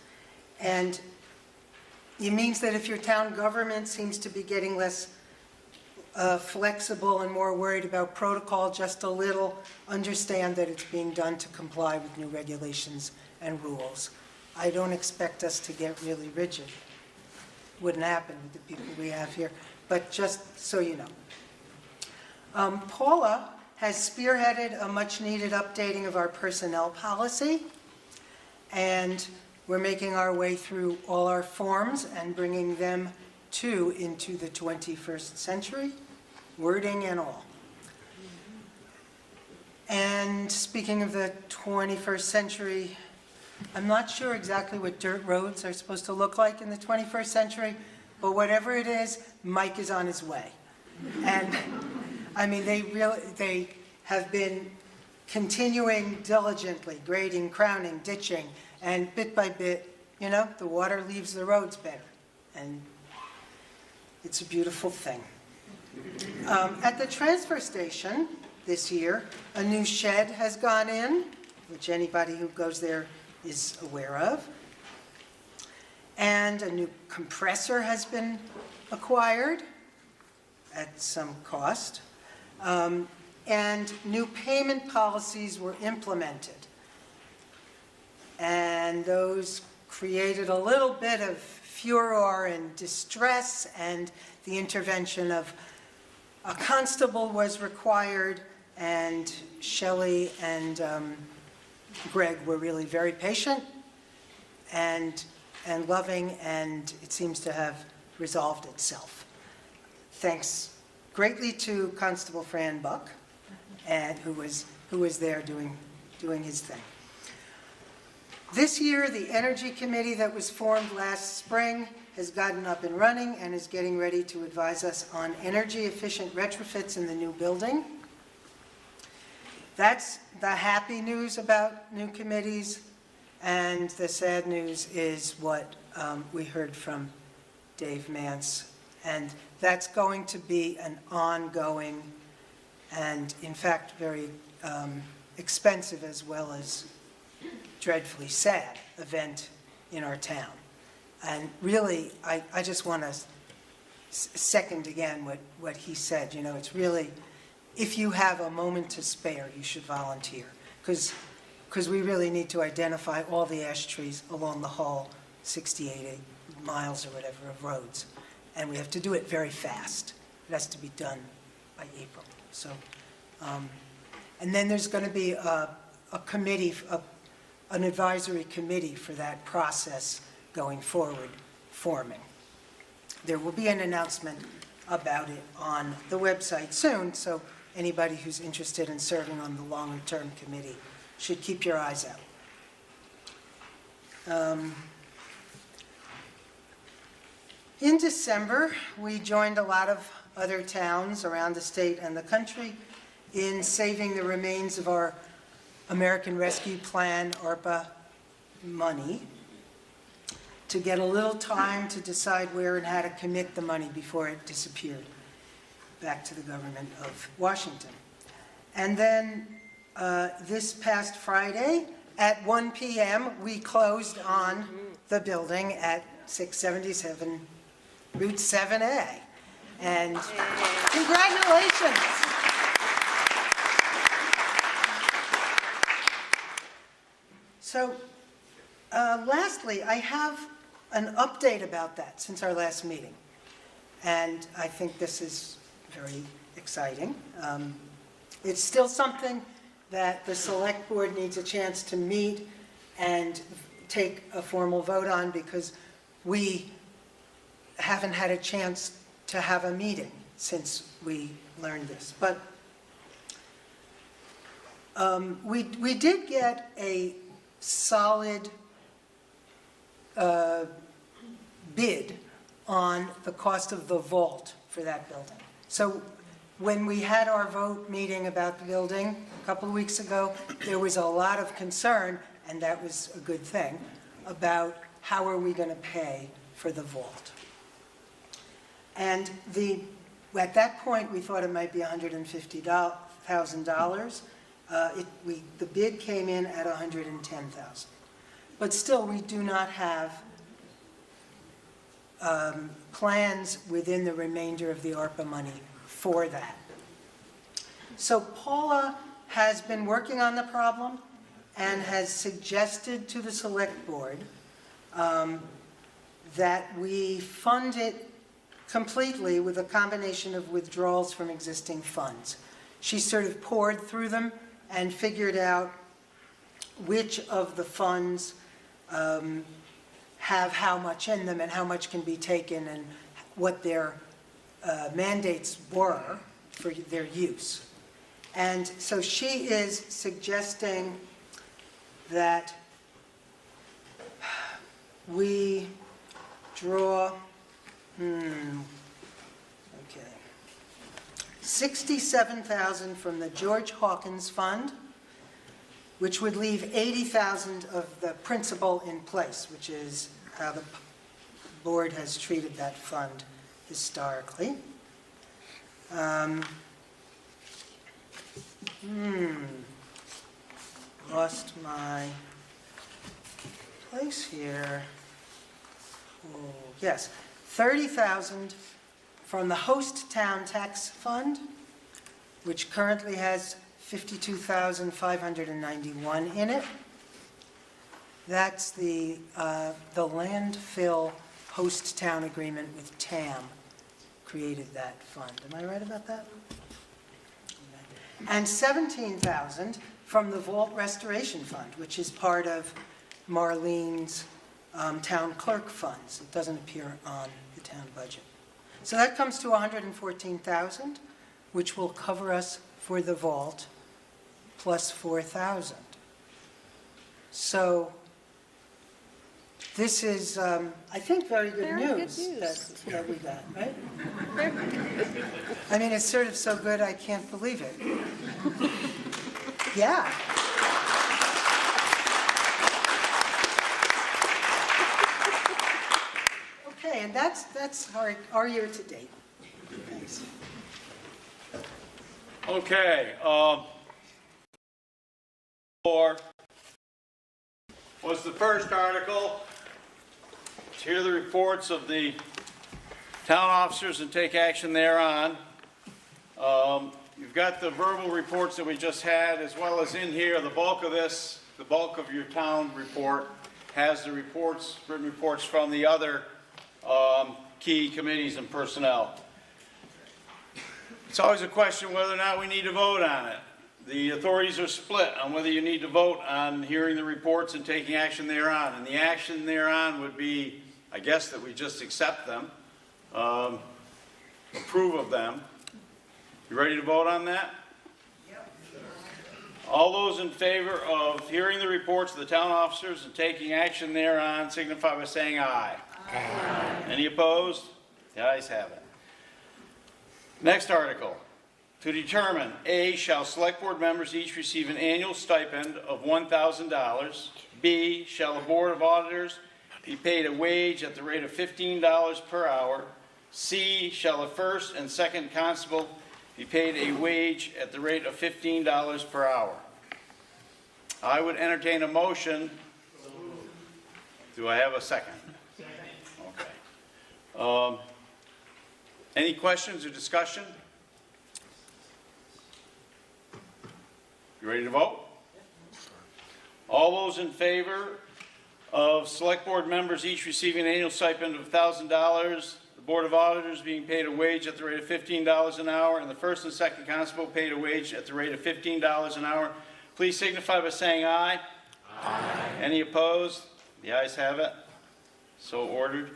Speaker 5: And it means that if your town government seems to be getting less flexible and more worried about protocol just a little, understand that it's being done to comply with new regulations and rules. I don't expect us to get really rigid. Wouldn't happen with the people we have here, but just so you know. Paula has spearheaded a much-needed updating of our personnel policy, and we're making our way through all our forms and bringing them into the 21st century, wording and all. And speaking of the 21st century, I'm not sure exactly what dirt roads are supposed to look like in the 21st century, but whatever it is, Mike is on his way. And I mean, they have been continuing diligently, grading, crowning, ditching, and bit by bit, the water leaves the roads better. And it's a beautiful thing. At the transfer station this year, a new shed has gone in, which anybody who goes there is aware of. And a new compressor has been acquired at some cost. And new payment policies were implemented. And those created a little bit of furor and distress, and the intervention of a constable was required, and Shelley and Greg were really very patient and loving, and it seems to have resolved itself. Thanks greatly to Constable Fran Buck, and who was there doing his thing. This year, the Energy Committee that was formed last spring has gotten up and running and is getting ready to advise us on energy-efficient retrofits in the new building. That's the happy news about new committees, and the sad news is what we heard from Dave Mance. And that's going to be an ongoing and, in fact, very expensive as well as dreadfully sad event in our town. And really, I just want to second again what he said. You know, it's really, if you have a moment to spare, you should volunteer. Because we really need to identify all the ash trees along the whole 68 miles or whatever of roads. And we have to do it very fast. It has to be done by April. So, and then there's going to be a committee, an advisory committee for that process going forward, forming. There will be an announcement about it on the website soon, so anybody who's interested in serving on the longer-term committee should keep your eyes out. In December, we joined a lot of other towns around the state and the country in saving the remains of our American Rescue Plan, ARPA money, to get a little time to decide where and how to commit the money before it disappeared back to the government of Washington. And then this past Friday at 1 p.m., we closed on the building at 677 Route 7A. And congratulations. So lastly, I have an update about that since our last meeting. And I think this is very exciting. It's still something that the select board needs a chance to meet and take a formal vote on, because we haven't had a chance to have a meeting since we learned this. But we did get a solid bid on the cost of the vault for that building. So when we had our vote meeting about the building a couple of weeks ago, there was a lot of concern, and that was a good thing, about how are we going to pay for the vault. And at that point, we thought it might be $150,000. The bid came in at $110,000. But still, we do not have plans within the remainder of the ARPA money for that. So Paula has been working on the problem and has suggested to the select board that we fund it completely with a combination of withdrawals from existing funds. She sort of poured through them and figured out which of the funds have how much in them and how much can be taken and what their mandates were for their use. And so she is suggesting that we draw, $67,000 from the George Hawkins Fund, which would leave $80,000 of the principal in place, which is how the board has treated that fund historically. Lost my place here. Oh, yes, $30,000 from the host town tax fund, which currently has $52,591 in it. That's the landfill host town agreement with TAM created that fund. Am I right about that? And $17,000 from the Vault Restoration Fund, which is part of Marlene's town clerk funds. It doesn't appear on the town budget. So that comes to 114,000, which will cover us for the vault, plus 4,000. So this is, I think, very good
Speaker 8: Very good
Speaker 5: news
Speaker 8: news.
Speaker 5: that we got, right? I mean, it's sort of so good, I can't believe it. Yeah. Okay, and that's our year to date. Thanks.
Speaker 4: Okay, four was the first article. Let's hear the reports of the town officers and take action thereon. You've got the verbal reports that we just had, as well as in here, the bulk of this, the bulk of your town report has the reports, written reports from the other key committees and personnel. It's always a question whether or not we need to vote on it. The authorities are split on whether you need to vote on hearing the reports and taking action thereon. And the action thereon would be, I guess, that we just accept them, approve of them. You ready to vote on that? Yep. All those in favor of hearing the reports of the town officers and taking action thereon signify by saying aye. Aye. Any opposed? The ayes have it. Next article. To determine, A, shall select board members each receive an annual stipend of $1,000. B, shall the board of auditors be paid a wage at the rate of $15 per hour. C, shall the first and second constable be paid a wage at the rate of $15 per hour. I would entertain a motion. Do I have a second? Okay. Any questions or discussion? You ready to vote? All those in favor of select board members each receiving an annual stipend of $1,000, the board of auditors being paid a wage at the rate of $15 an hour, and the first and second constable paid a wage at the rate of $15 an hour, please signify by saying aye. Aye. Any opposed? The ayes have it. So ordered.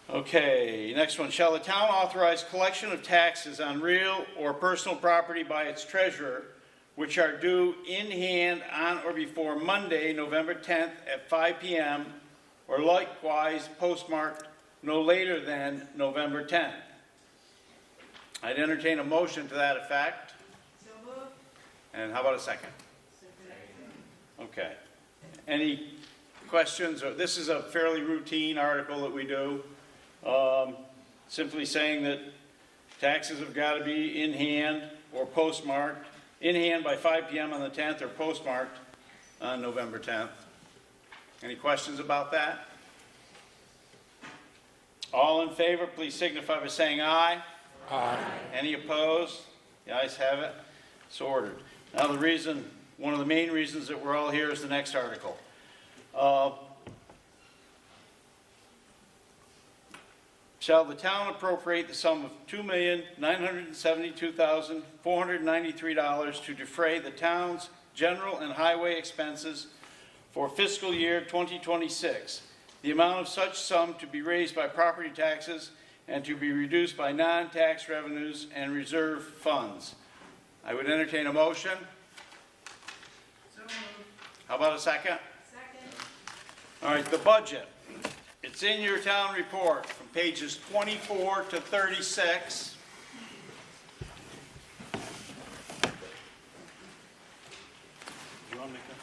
Speaker 4: Okay, next one. Shall the town authorize collection of taxes on real or personal property by its treasurer, which are due in hand on or before Monday, November 10th at 5 p.m., or likewise postmarked no later than November 10th? I'd entertain a motion to that effect. So moved. And how about a second? Okay. Any questions? This is a fairly routine article that we do. Simply saying that taxes have got to be in hand or postmarked, in hand by 5 p.m. on the 10th or postmarked on November 10th. Any questions about that? All in favor, please signify by saying aye. Aye. Any opposed? The ayes have it. So ordered. Now one of the main reasons that we're all here is the next article. Shall the town appropriate the sum of $2,972,493 to defray the town's general and highway expenses for fiscal year 2026? The amount of such sum to be raised by property taxes and to be reduced by non-tax revenues and reserve funds. I would entertain a motion. So moved. How about a second? Second. All right, the budget. It's in your town report from pages 24 to 36. You want to make that?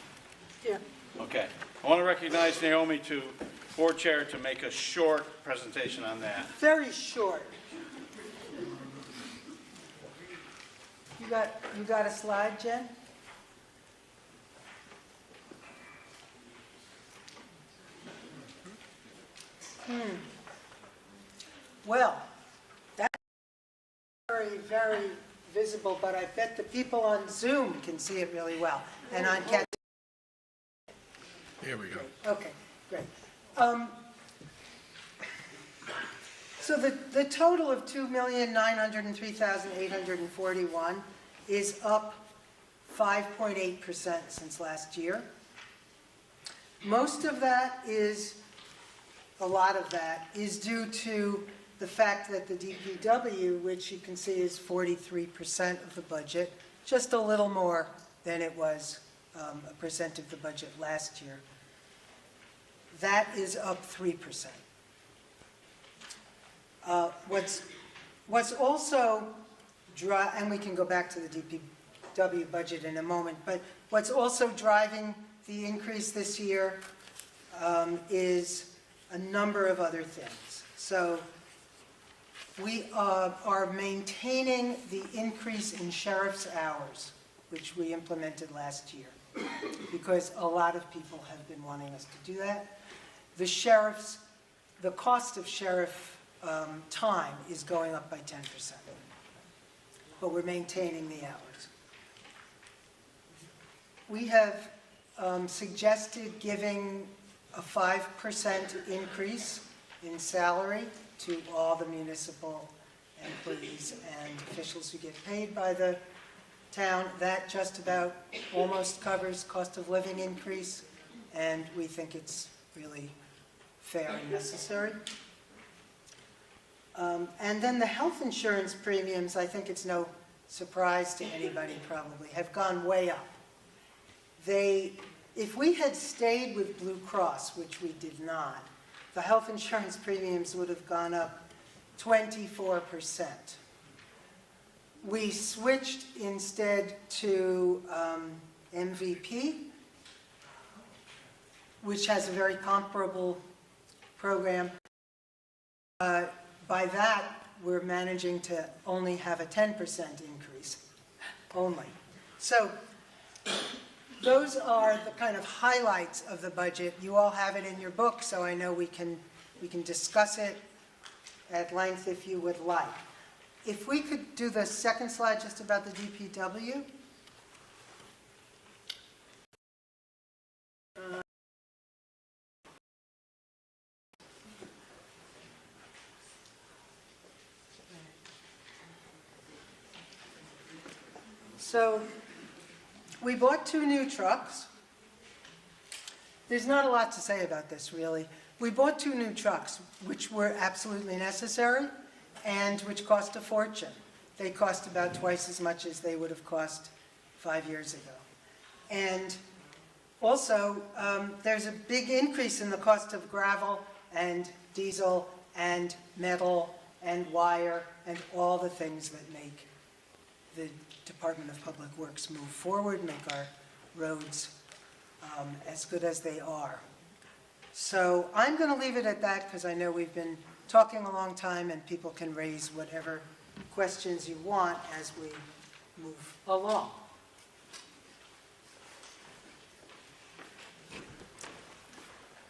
Speaker 5: Yeah.
Speaker 4: Okay. I want to recognize Naomi, board chair, to make a short presentation on that.
Speaker 5: Very short. You got a slide, Jen? Well, that's very, very visible, but I bet the people on Zoom can see it really well. And on Cat.
Speaker 3: Here we go.
Speaker 5: Okay, great. So the total of $2,903,841 is up 5.8% since last year. A lot of that is due to the fact that the DPW, which you can see is 43% of the budget, just a little more than it was a percent of the budget last year, that is up 3%. What's also, and we can go back to the DPW budget in a moment, but what's also driving the increase this year is a number of other things. So we are maintaining the increase in sheriff's hours, which we implemented last year, because a lot of people have been wanting us to do that. The cost of sheriff time is going up by 10%, but we're maintaining the hours. We have suggested giving a 5% increase in salary to all the municipal employees and officials who get paid by the town. That just about almost covers cost of living increase, and we think it's really fair and necessary. And then the health insurance premiums, I think it's no surprise to anybody probably, have gone way up. If we had stayed with Blue Cross, which we did not, the health insurance premiums would have gone up 24%. We switched instead to MVP, which has a very comparable program. By that, we're managing to only have a 10% increase, only. So those are the kind of highlights of the budget. You all have it in your book, so I know we can discuss it at length if you would like. If we could do the second slide just about the DPW. So we bought 2 new trucks. There's not a lot to say about this, really. We bought 2 new trucks, which were absolutely necessary and which cost a fortune. They cost about twice as much as they would have cost 5 years ago. And also, there's a big increase in the cost of gravel and diesel and metal and wire and all the things that make the Department of Public Works move forward, make our roads as good as they are. So I'm going to leave it at that because I know we've been talking a long time and people can raise whatever questions you want as we move along.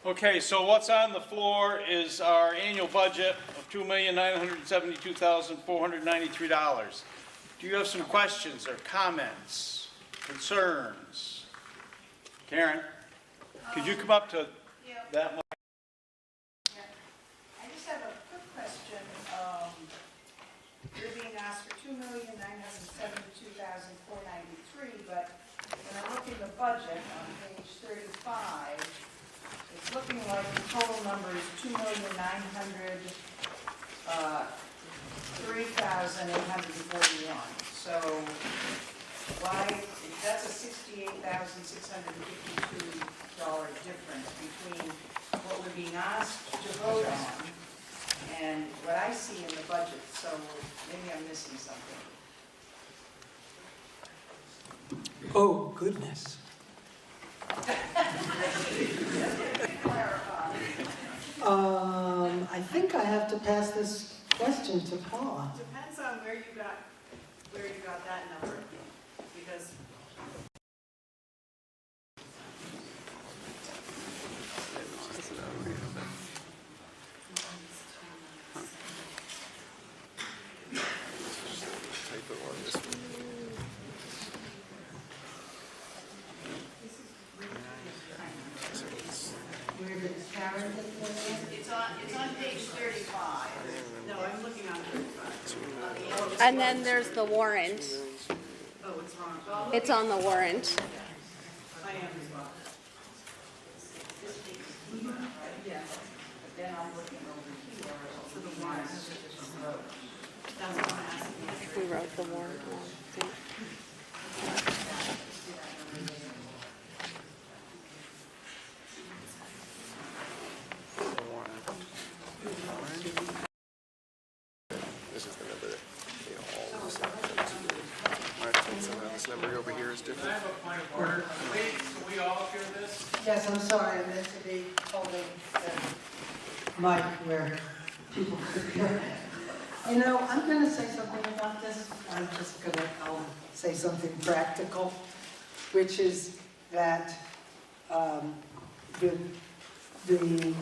Speaker 4: Okay, so what's on the floor is our annual budget of $2,972,493. Do you have some questions or comments, concerns? Karen, could you come up to that mic?
Speaker 12: Yeah. I just have a quick question. You're being asked for $2,972,493, but when I look in the budget on page 35, it's looking like the total number is $2,903,841. So why, that's a $68,652 difference between what we're being asked to vote on and what I see in the budget. So maybe I'm missing something.
Speaker 5: Oh, goodness. I think I have to pass this question to Paula.
Speaker 12: Depends on where you got that number, because
Speaker 5: Where did Karen get this?
Speaker 12: it's on page 35. No, I'm looking on 35.
Speaker 8: And then there's the warrant.
Speaker 12: Oh, it's wrong.
Speaker 8: It's on the warrant.
Speaker 12: I am as well. Yeah, but then I'm looking over here to the warrant.
Speaker 5: Yes, I'm sorry, I meant to be holding the mic where people could hear. You know, I'm going to say something about this. I'll say something practical, which is that the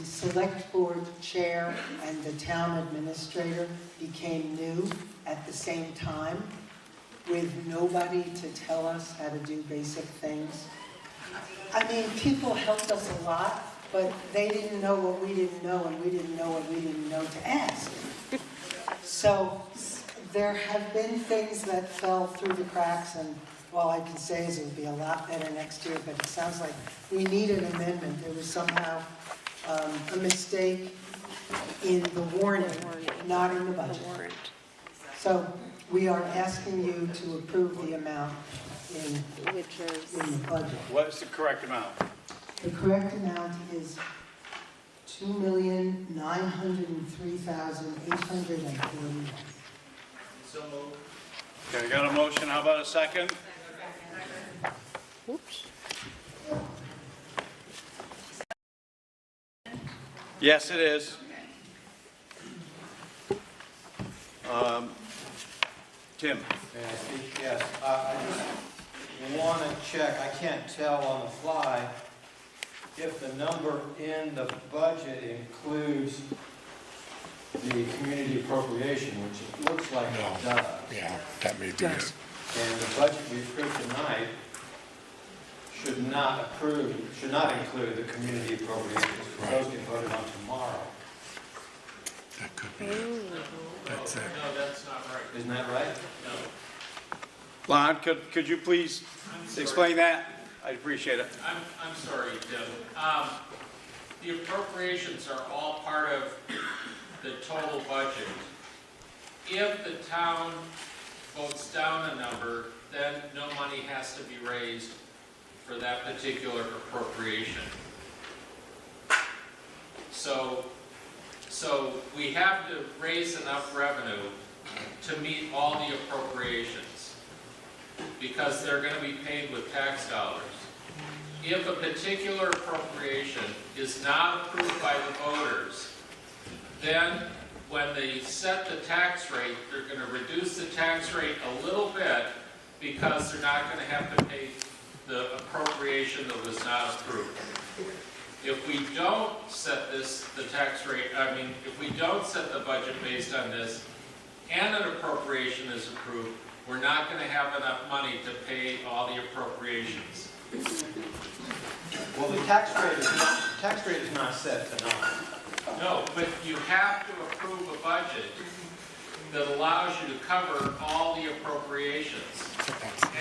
Speaker 5: select board chair and the town administrator became new at the same time, with nobody to tell us how to do basic things. I mean, people helped us a lot, but they didn't know what we didn't know, and we didn't know what we didn't know to ask. So there have been things that fell through the cracks, and all I can say is it'll be a lot better next year, but it sounds like we need an amendment. There was somehow a mistake in the warning, not in the budget. So we are asking you to approve the amount in the budget.
Speaker 4: What's the correct amount?
Speaker 5: The correct amount is $2,903,841.
Speaker 4: So moved. Okay, got a motion, how about a second?
Speaker 11: Oops.
Speaker 4: Yes, it is. Tim?
Speaker 2: May I speak? Yes. I just want to check, I can't tell on the fly, if the number in the budget includes the community appropriation, which it looks like it does.
Speaker 3: Yeah, that may be it.
Speaker 2: And the budget we approved tonight should not include the community appropriations, because those get voted on tomorrow.
Speaker 3: That could be it. That's it.
Speaker 13: No, that's not right.
Speaker 2: Isn't that right?
Speaker 13: No.
Speaker 4: Lon, could you please explain that? I'd appreciate it.
Speaker 13: I'm sorry, Tim. The appropriations are all part of the total budget. If the town votes down a number, then no money has to be raised for that particular appropriation. So we have to raise enough revenue to meet all the appropriations, because they're going to be paid with tax dollars. If a particular appropriation is not approved by the voters, then when they set the tax rate, they're going to reduce the tax rate a little bit, because they're not going to have to pay the appropriation that was not approved. If we don't set the tax rate, if we don't set the budget based on this, and an appropriation is approved, we're not going to have enough money to pay all the appropriations.
Speaker 2: Well, the tax rate is not set tonight.
Speaker 13: No, but you have to approve a budget that allows you to cover all the appropriations.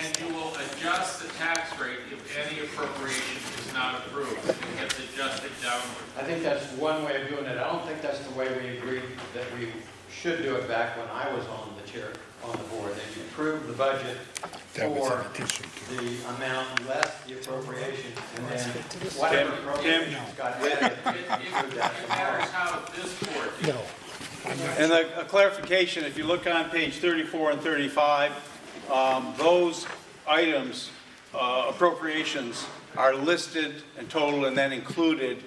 Speaker 13: And you will adjust the tax rate if any appropriation is not approved. It gets adjusted downward.
Speaker 2: I think that's one way of doing it. I don't think that's the way we agreed that we should do it back when I was on the board. That you approve the budget
Speaker 3: That was
Speaker 2: for
Speaker 3: in addition to.
Speaker 2: the amount less the appropriation, and then whatever appropriations got added.
Speaker 13: It matters how this board did.
Speaker 3: No.
Speaker 4: And a clarification, if you look on page 34 and 35, those items, appropriations, are listed and totaled and then included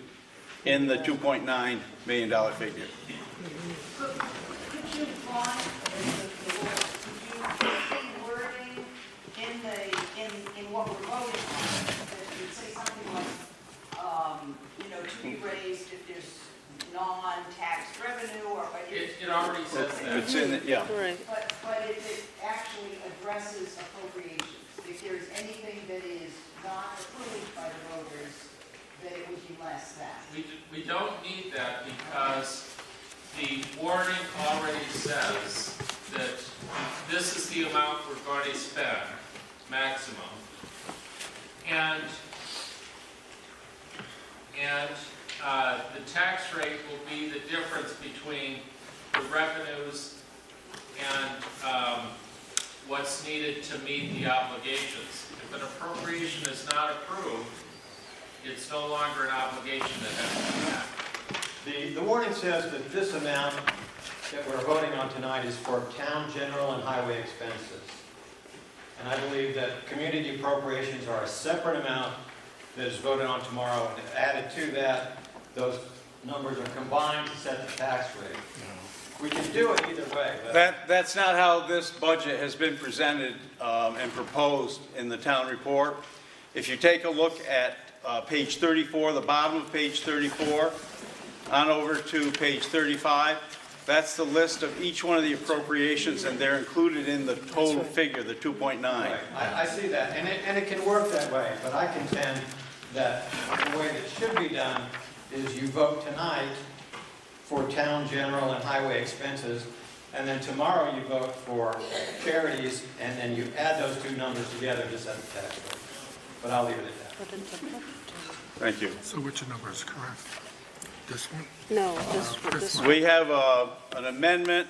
Speaker 4: in the $2.9 million figure.
Speaker 12: Could you, Ron, could you wording in what we're voting on, that you'd say something like, to be raised if there's non-tax revenue, or
Speaker 13: It already says that.
Speaker 4: It's in, yeah.
Speaker 12: but if it actually addresses appropriations, if there's anything that is not approved by the voters, that it would be less than.
Speaker 13: We don't need that, because the warning already says that this is the amount we're going to spend, maximum. And the tax rate will be the difference between the revenues and what's needed to meet the obligations. If an appropriation is not approved, it's no longer an obligation that has to be met.
Speaker 2: The warning says that this amount that we're voting on tonight is for town general and highway expenses. And I believe that community appropriations are a separate amount that is voted on tomorrow, and added to that, those numbers are combined to set the tax rate. We can do it either way, but
Speaker 4: That's not how this budget has been presented and proposed in the town report. If you take a look at page 34, the bottom of page 34, on over to page 35, that's the list of each one of the appropriations, and they're included in the total figure, the 2.9.
Speaker 2: right, I see that, and it can work that way, but I contend that the way that should be done is you vote tonight for town general and highway expenses, and then tomorrow you vote for charities, and then you add those two numbers together to set the tax rate. But I'll leave it at that.
Speaker 4: Thank you.
Speaker 3: So which number is correct? This one?
Speaker 11: No, this one.
Speaker 4: We have an amendment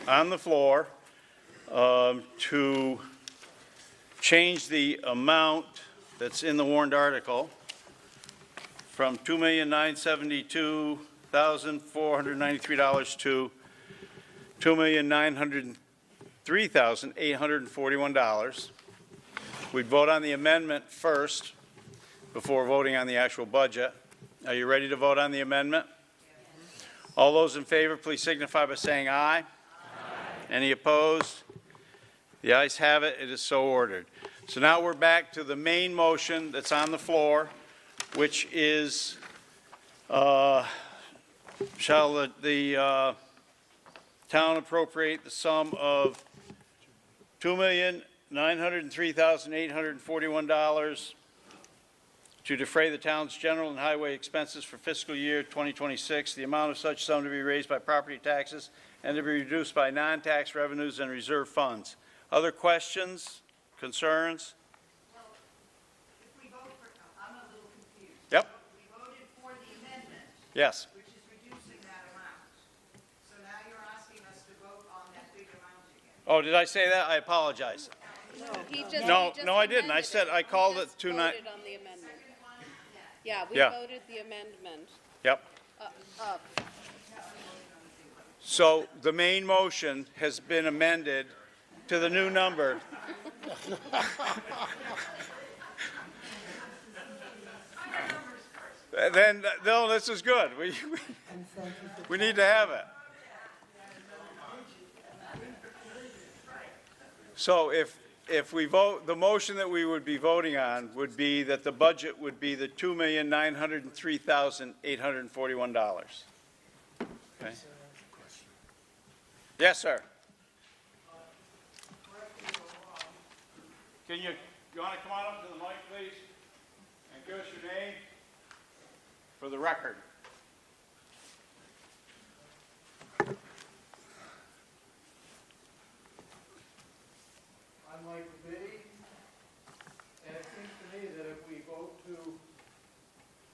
Speaker 4: on the floor to change the amount that's in the warrant article from $2,972,493 to $2,903,841. We'd vote on the amendment first before voting on the actual budget. Are you ready to vote on the amendment? All those in favor, please signify by saying aye. Aye. Any opposed? The ayes have it. It is so ordered. So now we're back to the main motion that's on the floor, which is, shall the town appropriate the sum of $2,903,841 to defray the town's general and highway expenses for fiscal year 2026, the amount of such sum to be raised by property taxes and to be reduced by non-tax revenues and reserve funds. Other questions, concerns?
Speaker 12: Well, if we vote for, I'm a little confused.
Speaker 4: Yep.
Speaker 12: We voted for the amendment,
Speaker 4: Yes.
Speaker 12: which is reducing that amount. So now you're asking us to vote on that big amount again.
Speaker 4: Oh, did I say that? I apologize. No, I didn't. I said, I called it
Speaker 8: voted on the amendment. Yeah, we
Speaker 4: Yeah.
Speaker 8: voted the amendment
Speaker 4: Yep.
Speaker 8: up.
Speaker 4: So the main motion has been amended to the new number. Then, no, this is good. We need to have it. So if we vote, the motion that we would be voting on would be that the budget would be the $2,903,841. Okay? Yes, sir. You want to come on up to the mic, please? And give us your name for the record.
Speaker 14: I'm Mike Biddy, and it seems to me that if we vote to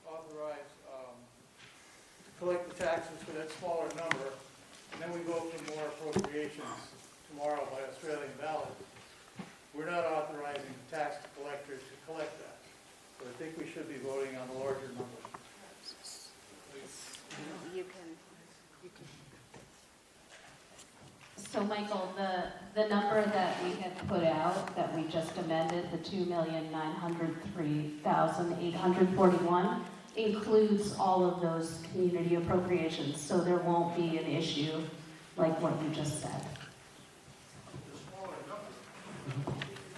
Speaker 14: authorize, collect the taxes for that smaller number, and then we vote for more appropriations tomorrow by Australian ballot, we're not authorizing the tax collectors to collect that. So I think we should be voting on the larger number.
Speaker 8: You can.
Speaker 15: So Michael, the number that we had put out, that we just amended, the $2,903,841, includes all of those community appropriations, so there won't be an issue like what you just said.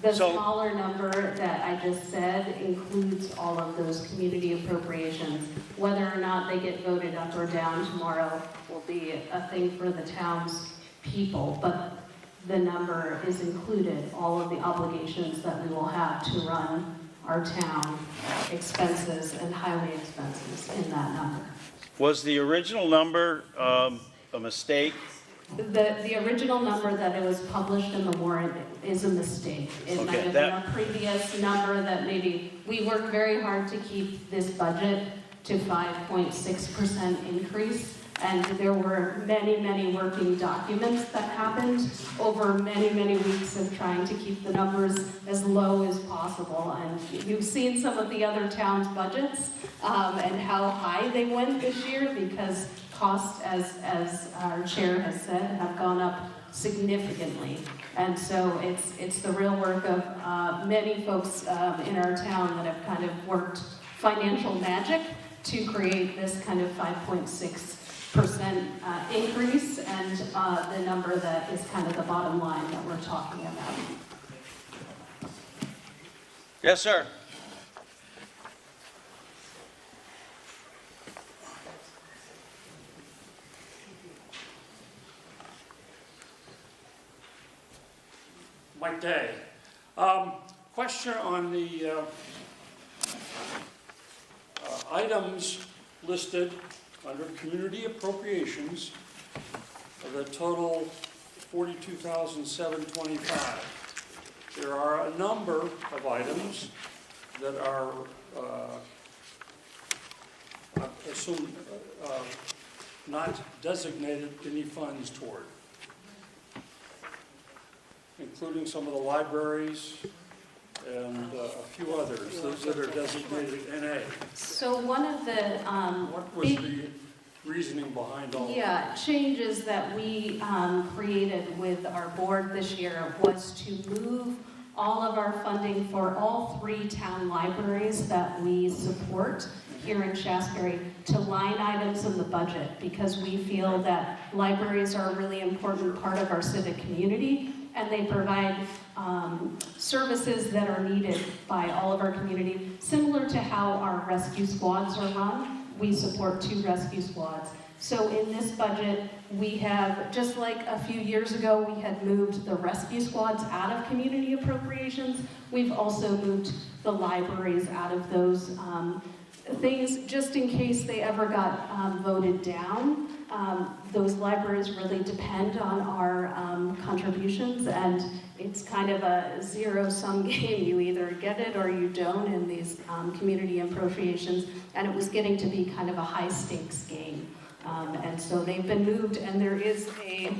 Speaker 15: The smaller number that I just said includes all of those community appropriations. Whether or not they get voted up or down tomorrow will be a thing for the town's people, but the number is included, all of the obligations that we will have to run our town expenses and highway expenses in that number.
Speaker 4: Was the original number a mistake?
Speaker 15: The original number that it was published in the warrant is a mistake. It might have been a previous number that maybe, we worked very hard to keep this budget to 5.6% increase. And there were many, many working documents that happened over many, many weeks of trying to keep the numbers as low as possible. And you've seen some of the other towns' budgets and how high they went this year because costs, as our chair has said, have gone up significantly. And so it's the real work of many folks in our town that have kind of worked financial magic to create this kind of 5.6% increase, and the number that is kind of the bottom line that we're talking about.
Speaker 4: Yes, sir.
Speaker 16: Mike Day. Question on the items listed under community appropriations of the total $42,725. There are a number of items that are, I assume, not designated any funds toward, including some of the libraries and a few others, those that are designated NA.
Speaker 15: So one of the
Speaker 16: What was the reasoning behind all of that?
Speaker 15: changes that we created with our board this year was to move all of our funding for all 3 town libraries that we support here in Shaftsbury to line items in the budget, because we feel that libraries are a really important part of our civic community, and they provide services that are needed by all of our community. Similar to how our rescue squads are run, we support 2 rescue squads. So in this budget, we have, just like a few years ago, we had moved the rescue squads out of community appropriations, we've also moved the libraries out of those things, just in case they ever got voted down. Those libraries really depend on our contributions, and it's kind of a zero-sum game. You either get it or you don't in these community appropriations, and it was getting to be kind of a high-stakes game. And so they've been moved, and there is a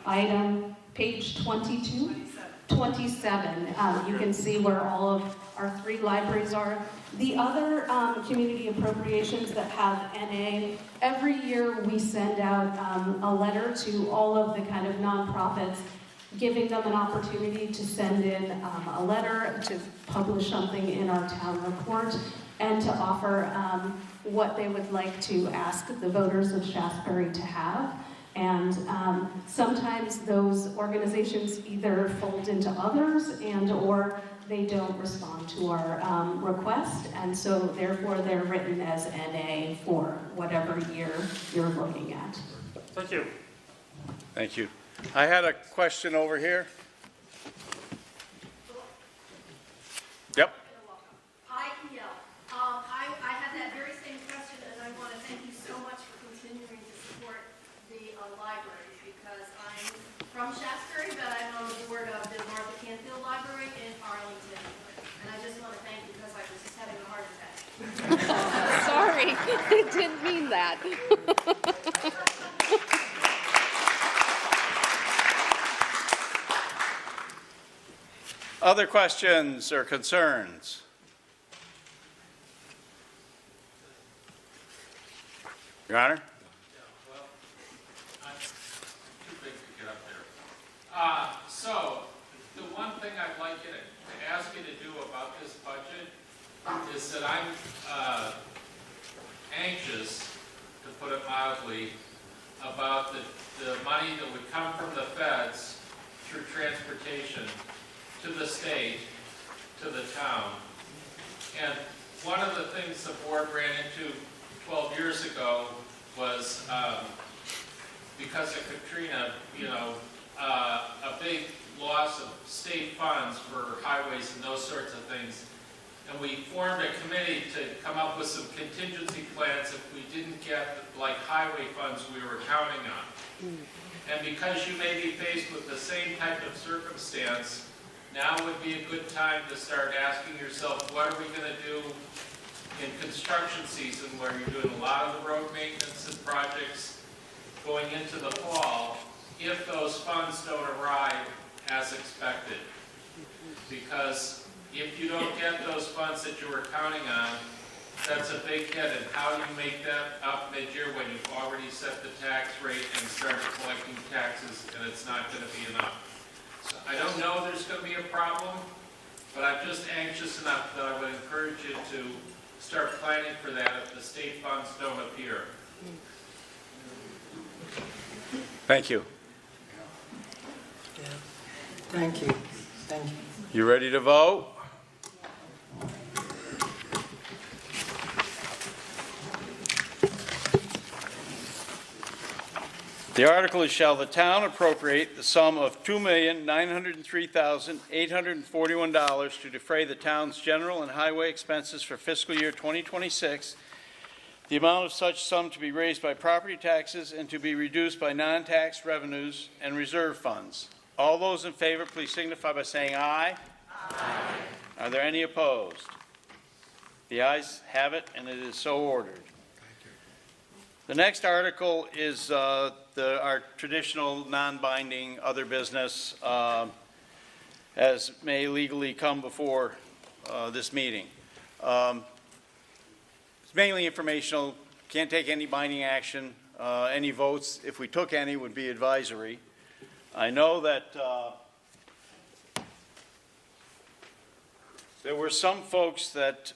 Speaker 15: item, page 22, 27. You can see where all of our 3 libraries are. The other community appropriations that have NA, every year we send out a letter to all of the kind of nonprofits, giving them an opportunity to send in a letter, to publish something in our town report, and to offer what they would like to ask the voters of Shaftsbury to have. And sometimes those organizations either fold into others and or they don't respond to our request, and so therefore they're written as NA for whatever year you're looking at.
Speaker 16: Thank you.
Speaker 4: Thank you. I had a question over here. Yep.
Speaker 17: Hi, Neil. I had that very same question, and I want to thank you so much for continuing to support the libraries, because I'm from Shaftsbury, but I'm on the board of the Martha Canfield Library in Arlington. And I just want to thank you because I was just having a heart attack.
Speaker 8: Sorry, I didn't mean that.
Speaker 4: Other questions or concerns? Your Honor?
Speaker 13: Well, I'm too big to get up there. So, the one thing I'd like you to ask you to do about this budget is that I'm anxious, to put it mildly, about the money that would come from the feds through transportation to the state, to the town. And one of the things the board ran into 12 years ago was, because of Katrina, a big loss of state funds for highways and those sorts of things. And we formed a committee to come up with some contingency plans if we didn't get like highway funds we were counting on. And because you may be faced with the same type of circumstance, now would be a good time to start asking yourself, what are we going to do in construction season, where you're doing a lot of the road maintenance and projects going into the fall, if those funds don't arrive as expected. Because if you don't get those funds that you were counting on, that's a big hit. And how do you make that up mid-year when you've already set the tax rate and started collecting taxes and it's not going to be enough? So I don't know there's going to be a problem, but I'm just anxious enough that I would encourage you to start planning for that if the state funds don't appear.
Speaker 4: Thank you.
Speaker 5: Thank you. Thank you.
Speaker 4: You ready to vote? The article is, shall the town appropriate the sum of $2,903,841 to defray the town's general and highway expenses for fiscal year 2026, the amount of such sum to be raised by property taxes and to be reduced by non-tax revenues and reserve funds. All those in favor, please signify by saying aye. Aye. Are there any opposed? The ayes have it, and it is so ordered. The next article is our traditional non-binding other business as may legally come before this meeting. It's mainly informational, can't take any binding action. Any votes, if we took any, would be advisory. I know that there were some folks that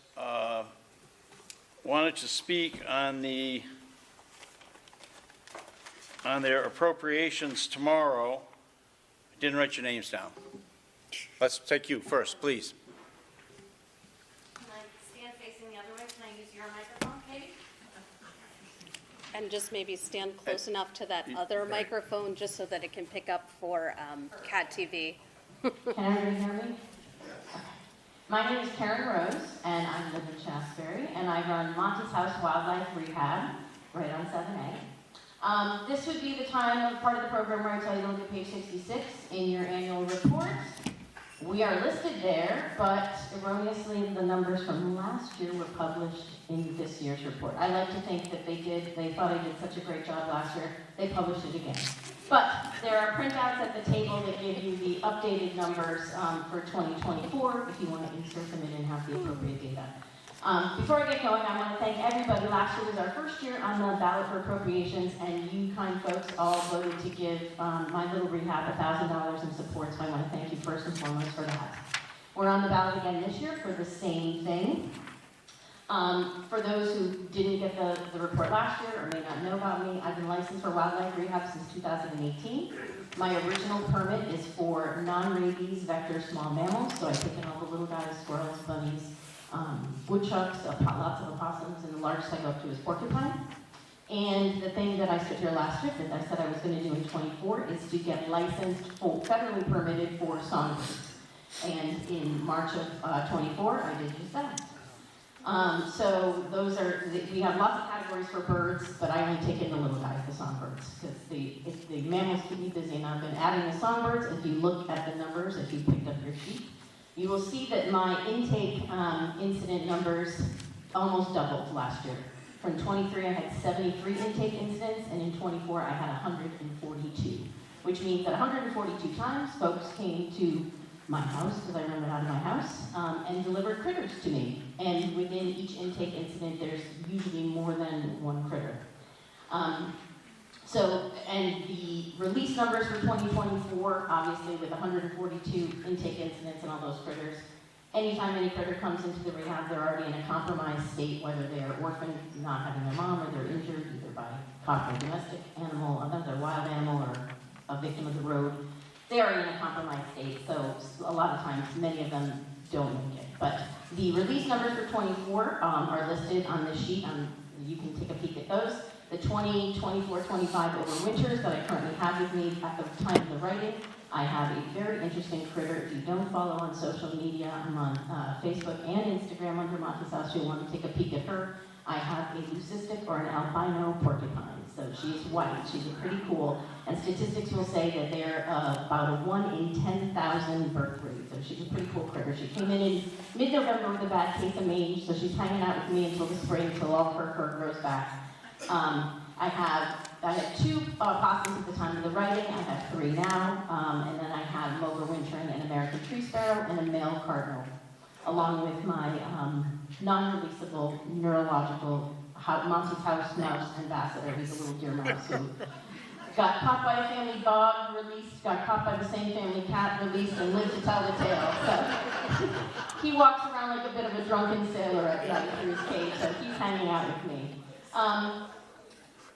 Speaker 4: wanted to speak on their appropriations tomorrow. I didn't write your names down. Let's take you first, please.
Speaker 17: Can I stand facing the other way? Can I use your microphone, Katie?
Speaker 8: And just maybe stand close enough to that other microphone just so that it can pick up for CAT TV.
Speaker 15: Can everybody hear me? My name is Karen Rose, and I live in Shaftsbury, and I run Monty's House Wildlife Rehab right on 7A. This would be the time of part of the program where I tell you to look at page 66 in your annual report. We are listed there, but erroneously the numbers from last year were published in this year's report. I like to think that they thought I did such a great job last year, they published it again. But there are printouts at the table that give you the updated numbers for 2024 if you want to insert them in and have the appropriate data. Before I get going, I want to thank everybody. Last year was our first year on the ballot for appropriations, and you kind folks all voted to give my little rehab $1,000 in support, so I want to thank you first and foremost for that. We're on the ballot again this year for the same thing. For those who didn't get the report last year or may not know about me, I've been licensed for wildlife rehab since 2018. My original permit is for non-rabies vector small mammals, so I take in all the little guys, squirrels, bunnies, woodchucks, lots of opossums, and the largest I go up to is porcupine. And the thing that I stood here last year that I said I was going to do in 24 is to get licensed, federally permitted for songbirds. And in March of 24, I did just that. So those are, we have lots of categories for birds, but I only take in the little guys, the songbirds, because the mammals keep me busy, and I've been adding the songbirds. If you look at the numbers, if you picked up your sheet, you will see that my intake incident numbers almost doubled last year. From 23, I had 73 intake incidents, and in 24, I had 142, which means that 142 times folks came to my house, because I run it out of my house, and delivered critters to me. And within each intake incident, there's usually more than one critter. And the release numbers for 2024, obviously with 142 intake incidents and all those critters, anytime any critter comes into the rehab, they're already in a compromised state, whether they're orphaned, not having their mom, or they're injured either by caught by domestic animal, another wild animal, or a victim of the road. They are in a compromised state, so a lot of times, many of them don't make it. But the release numbers for 24 are listed on this sheet. You can take a peek at those. The 20, 24, 25 overwinters that I currently have with me at the time of the writing. I have a very interesting critter. If you don't follow on social media, I'm on Facebook and Instagram under Monty's House. You'll want to take a peek at her. I have a leucistic or an albino porcupine. So she's white. She's pretty cool. And statistics will say that they're about a 1 in 10,000 birth rate. So she's a pretty cool critter. She came in mid-November with a bad case of mange, so she's hanging out with me until the spring, until all of her fur grows back. I had 2 opossums at the time of the writing. I have 3 now. And then I have overwintering an American tree sparrow and a male cardinal, along with my non-releasable neurological Monty's House mouse ambassador. He's a little deer mouse who got caught by a family dog dog released, got caught by the same family cat, released, and lived to tell the tale. So he walks around like a bit of a drunken sailor at night through his cage, so he's hanging out with me.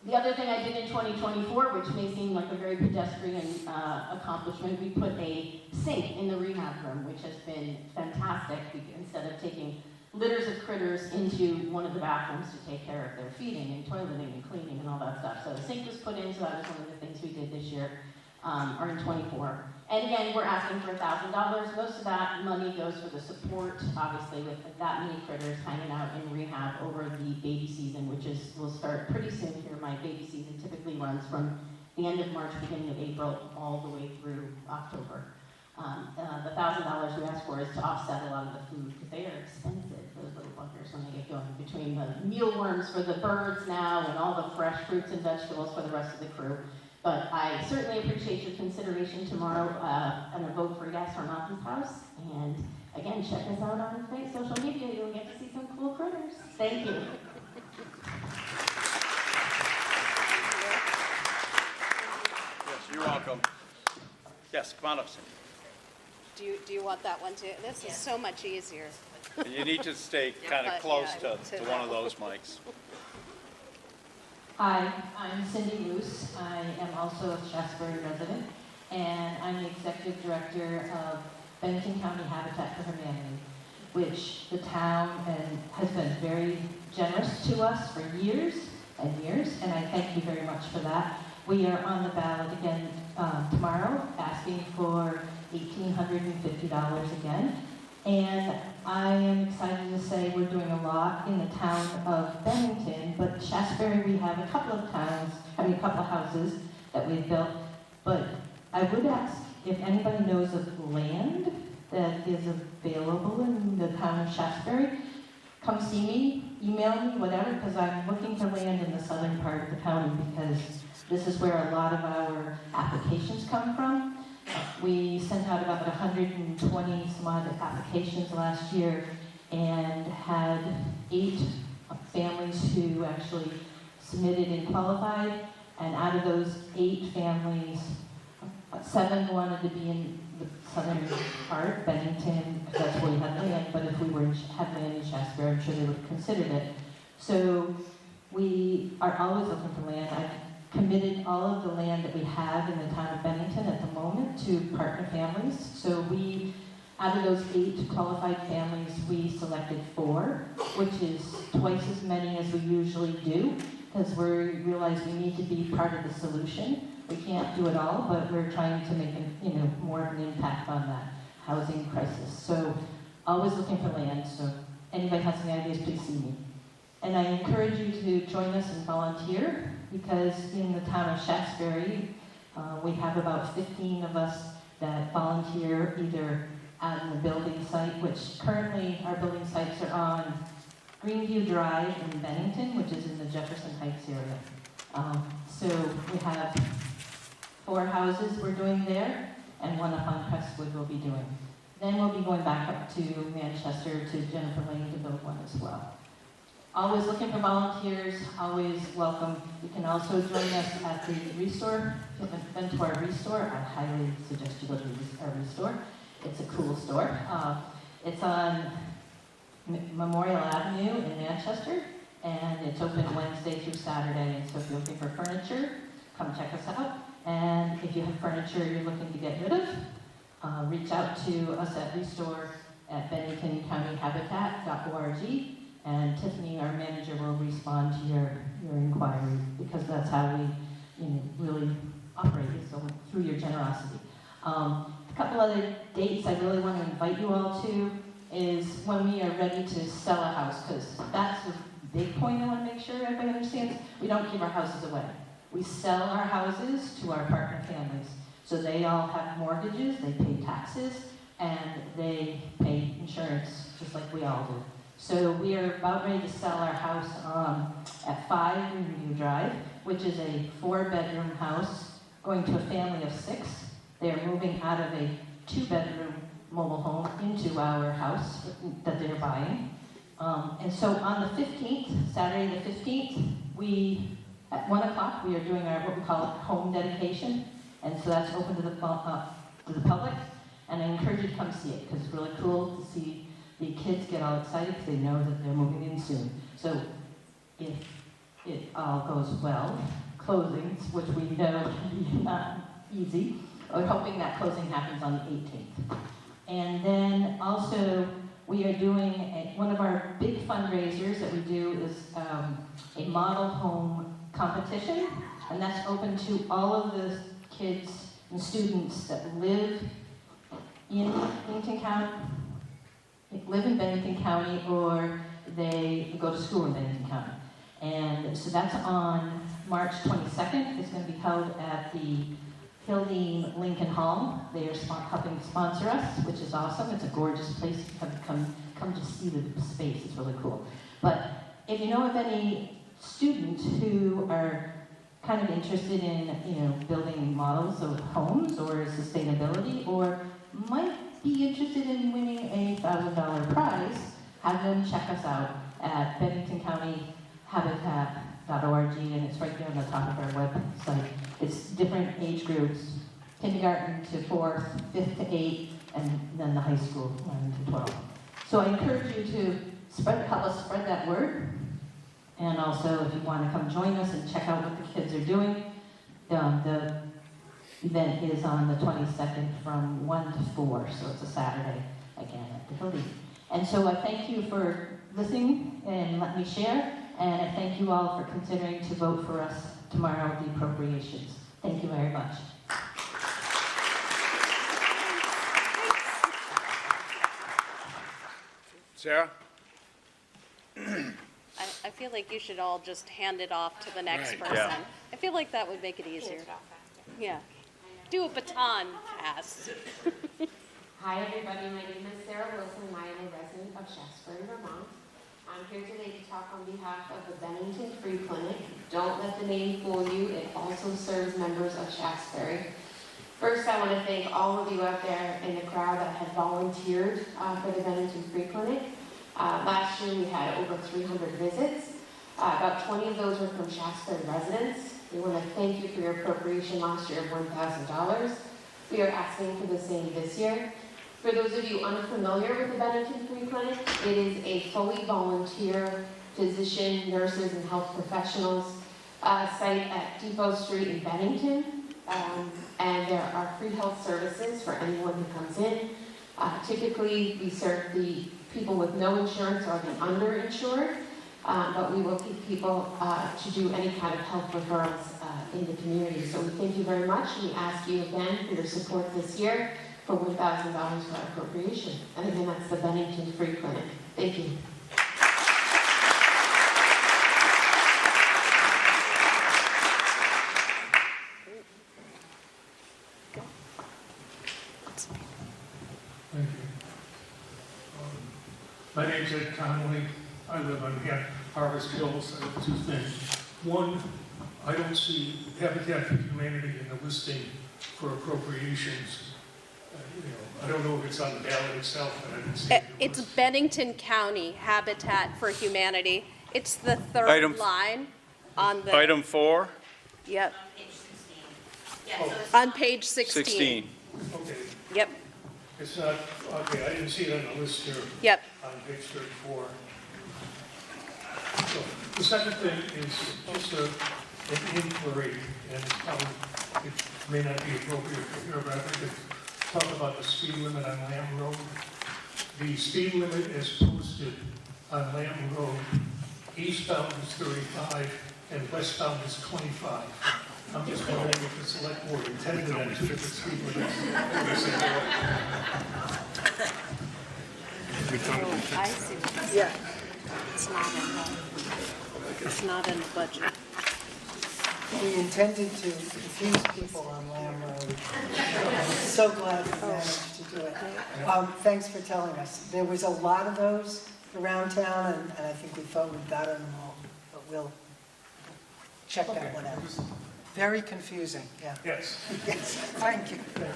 Speaker 15: The other thing I did in 2024, which may seem like a very pedestrian accomplishment, we put a sink in the rehab room, which has been fantastic. Instead of taking litters of critters into one of the bathrooms to take care of their feeding and toileting and cleaning and all that stuff. So the sink was put in, so that was one of the things we did this year, or in 24. And again, we're asking for $1,000. Most of that money goes for the support, obviously, with that many critters hanging out in rehab over the baby season, which will start pretty soon here. My baby season typically runs from the end of March, beginning of April, all the way through October. The $1,000 we ask for is to offset a lot of the food, because they are expensive, those little buggers, when they get going, between the mealworms for the birds now and all the fresh fruits and vegetables for the rest of the crew. But I certainly appreciate your consideration tomorrow and a vote for yes for Mountain's House. And again, check us out on social media. You'll get to see some cool critters. Thank you.
Speaker 4: Yes, you're welcome. Yes, come on up, sir.
Speaker 8: Do you want that one too? This is so much easier.
Speaker 4: And you need to stay kind of
Speaker 8: But,
Speaker 4: close
Speaker 8: yeah,
Speaker 4: to one of those mics.
Speaker 15: Hi, I'm Cindy Luce. I am also a Shaftsbury resident, and I'm the Executive Director of Bennington County Habitat for Humanity, which the town has been very generous to us for years and years, and I thank you very much for that. We are on the ballot again tomorrow, asking for $1,850 again. And I am excited to say we're doing a lot in the town of Bennington, but Shaftsbury, we have a couple of houses that we've built. But I would ask if anybody knows of land that is available in the town of Shaftsbury, come see me, email me, whatever, because I'm looking for land in the southern part of the county, because this is where a lot of our applications come from. We sent out about 120 some odd applications last year and had 8 families who actually submitted and qualified. And out of those 8 families, 7 wanted to be in the southern part, Bennington, because that's where we had land. But if we had land in Shaftsbury, I'm sure they would have considered it. So we are always looking for land. I've committed all of the land that we have in the town of Bennington at the moment to partner families. So out of those 8 qualified families, we selected 4, which is twice as many as we usually do, because we realize we need to be part of the solution. We can't do it all, but we're trying to make more of an impact on that housing crisis. So always looking for land. So anybody has any ideas, please see me. And I encourage you to join us and volunteer, because in the town of Shaftsbury, we have about 15 of us that volunteer either out in the building site, which currently our building sites are on Greenview Drive in Bennington, which is in the Jefferson Heights area. So we have 4 houses we're doing there, and 1 up on Crestwood we'll be doing. Then we'll be going back up to Manchester to Jennifer Lane to build one as well. Always looking for volunteers, always welcome. You can also join us at the Restore. If you haven't been to our Restore, I highly suggest you go to our Restore. It's a cool store. It's on Memorial Avenue in Manchester, and it's open Wednesday through Saturday. And so if you're looking for furniture, come check us out. And if you have furniture you're looking to get rid of, reach out to us at Restore at BenningtonCountyHabitat.org. And Tiffany, our manager, will respond to your inquiry, because that's how we really operate, so through your generosity. A couple other dates I really want to invite you all to is when we are ready to sell a house, because that's a big point I want to make sure everybody understands. We don't give our houses away. We sell our houses to our partner families. So they all have mortgages, they pay taxes, and they pay insurance, just like we all do. So we are about ready to sell our house at 5 Greenview Drive, which is a 4-bedroom house going to a family of 6. They are moving out of a 2-bedroom mobile home into our house that they're buying. And so on the 15th, Saturday the 15th, at 1 o'clock, we are doing what we call home dedication.
Speaker 18: And so that's open to the public, and I encourage you to come see it, because it's really cool to see the kids get all excited because they know that they're moving in soon. So if it all goes well, closings, which we know can be not easy, we're hoping that closing happens on the 18th. And then also, we are doing one of our big fundraisers that we do is a model home competition, and that's open to all of the kids and students that live in Bennington County, or they go to school in Bennington County. And so that's on March 22nd. It's going to be held at the Hildene Lincoln Hall. They are helping sponsor us, which is awesome. It's a gorgeous place. Come to see the space. It's really cool. But if you know of any students who are kind of interested in, building models of homes or sustainability, or might be interested in winning a $1,000 prize, have them check us out at Bennington County Habitat.org, and it's right there on the top of our website. It's different age groups, kindergarten to 4th, 5th to 8th, and then the high school, 11 to 12. So I encourage you to help us spread that word. And also, if you want to come join us and check out what the kids are doing, the event is on the 22nd from 1 to 4, so it's a Saturday, again, at the Hildene. And so I thank you for listening and letting me share, and I thank you all for considering to vote for us tomorrow with the appropriations. Thank you very much.
Speaker 4: Sarah?
Speaker 8: I feel like you should all just hand it off to the next
Speaker 4: Right,
Speaker 8: person.
Speaker 4: yeah.
Speaker 8: I feel like that would make it easier. Yeah. Do a baton pass.
Speaker 19: Hi everybody, my name is Sarah Wilson and I am a resident of Shaftsbury, Vermont. I'm here today to talk on behalf of the Bennington Free Clinic. Don't let the name fool you, it also serves members of Shaftsbury. First, I want to thank all of you out there in the crowd that have volunteered for the Bennington Free Clinic. Last year we had over 300 visits. About 20 of those were from Shaftsbury residents. We want to thank you for your appropriation last year of $1,000. We are asking for the same this year. For those of you unfamiliar with the Bennington Free Clinic, it is a fully volunteer physician, nurses, and health professionals site at Depot Street in Bennington. And there are free health services for anyone who comes in. Typically, we serve the people with no insurance or the underinsured, but we will keep people to do any kind of health referrals in the community. So we thank you very much, and we ask you again for your support this year for $1,000 for appropriation. And again, that's the Bennington Free Clinic. Thank you.
Speaker 20: Thank you. My name's Ed Connolly. I live on Harvest Hills. I have two things. One, I don't see Habitat for Humanity in the listing for appropriations. I don't know if it's on the ballot itself, but I didn't see it.
Speaker 8: It's Bennington County Habitat for Humanity. It's the third
Speaker 4: Item-
Speaker 8: line on the.
Speaker 4: Item 4?
Speaker 8: Yep. On page 16.
Speaker 4: 16.
Speaker 20: Okay.
Speaker 8: Yep.
Speaker 20: It's not, okay, I didn't see it on the list here.
Speaker 8: Yep.
Speaker 20: On page 34. So, the second thing is just an inquiry, and it may not be appropriate for here, but I think to talk about the speed limit on Lamb Road. The speed limit is posted on Lamb Road. Eastbound is 35 and westbound is 25. I'm just wondering if the select board intended on two different speed limits.
Speaker 8: Oh, I see.
Speaker 5: Yeah.
Speaker 8: It's not in the budget.
Speaker 5: We intended to confuse people on Lamb Road. I'm so glad we managed to do it. Thanks for telling us. There was a lot of those around town, and I think we thought we'd gotten them all, but we'll check that one out. Very confusing, yeah.
Speaker 20: Yes.
Speaker 5: Yes, thank you.
Speaker 8: No,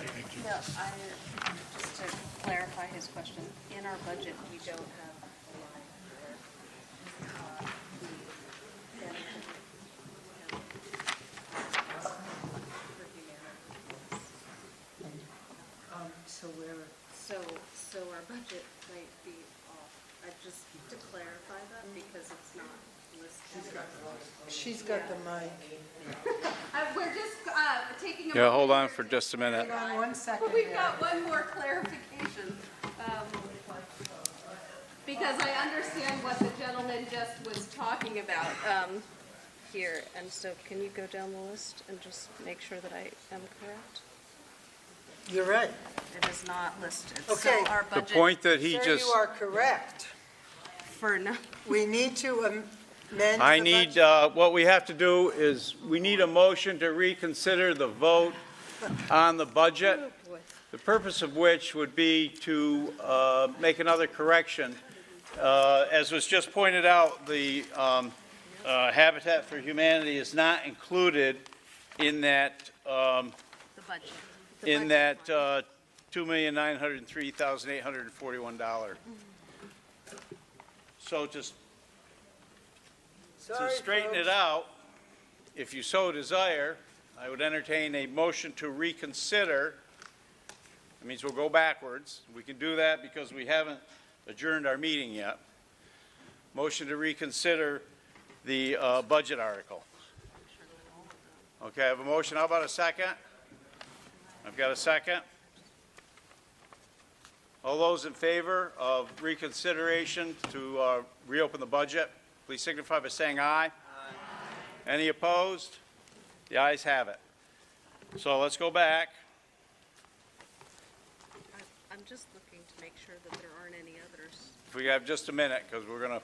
Speaker 8: just to clarify his question, in our budget, we don't have a line for budget might be off. Just to clarify that, because it's not listed.
Speaker 5: She's got the mic.
Speaker 8: We're just taking a.
Speaker 4: Yeah, hold on for just a minute.
Speaker 5: Hang on 1 second.
Speaker 8: We've got one more clarification. Because I understand what the gentleman just was talking about here. And so can you go down the list and just make sure that I am correct?
Speaker 5: You're right.
Speaker 8: It is not listed.
Speaker 5: Okay.
Speaker 8: So our
Speaker 4: The
Speaker 8: budget.
Speaker 4: point that he
Speaker 5: Sir,
Speaker 4: just,
Speaker 5: you are correct.
Speaker 8: For now.
Speaker 5: We need to amend.
Speaker 4: I
Speaker 5: the
Speaker 4: need,
Speaker 5: budget.
Speaker 4: what we have to do is, we need a motion to reconsider the vote on the budget, the purpose of which would be to make another correction. As was just pointed out, the Habitat for Humanity is not included in that,
Speaker 8: The budget.
Speaker 4: in that $2,903,841. So just to
Speaker 5: Sorry,
Speaker 4: straighten it
Speaker 5: folks.
Speaker 4: out, if you so desire, I would entertain a motion to reconsider. That means we'll go backwards. We can do that because we haven't adjourned our meeting yet. Motion to reconsider the budget article. Okay, I have a motion. How about a second? I've got a second. All those in favor of reconsideration to reopen the budget, please signify by saying aye. Aye. Any opposed? The ayes have it. So let's go back.
Speaker 8: I'm just looking to make sure that there aren't any others.
Speaker 4: If we have just a minute, because we're going to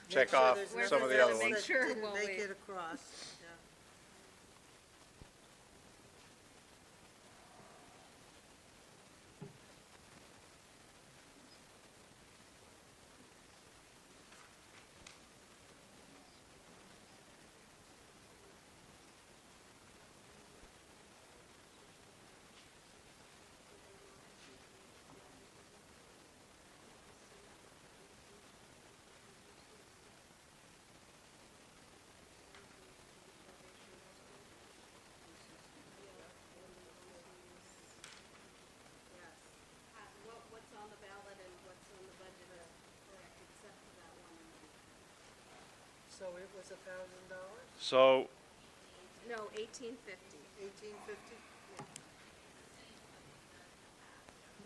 Speaker 4: check
Speaker 5: Make sure
Speaker 4: off
Speaker 5: there's
Speaker 4: some of the
Speaker 5: nothing
Speaker 4: other
Speaker 5: else
Speaker 4: ones.
Speaker 5: that
Speaker 8: Sure,
Speaker 5: didn't
Speaker 8: while
Speaker 5: make
Speaker 8: we-
Speaker 5: it across. Yeah.
Speaker 8: What's on the ballot and what's on the budget are correct, except for that one.
Speaker 5: So it was $1,000,
Speaker 4: So,
Speaker 8: No, 1850.
Speaker 5: 1850.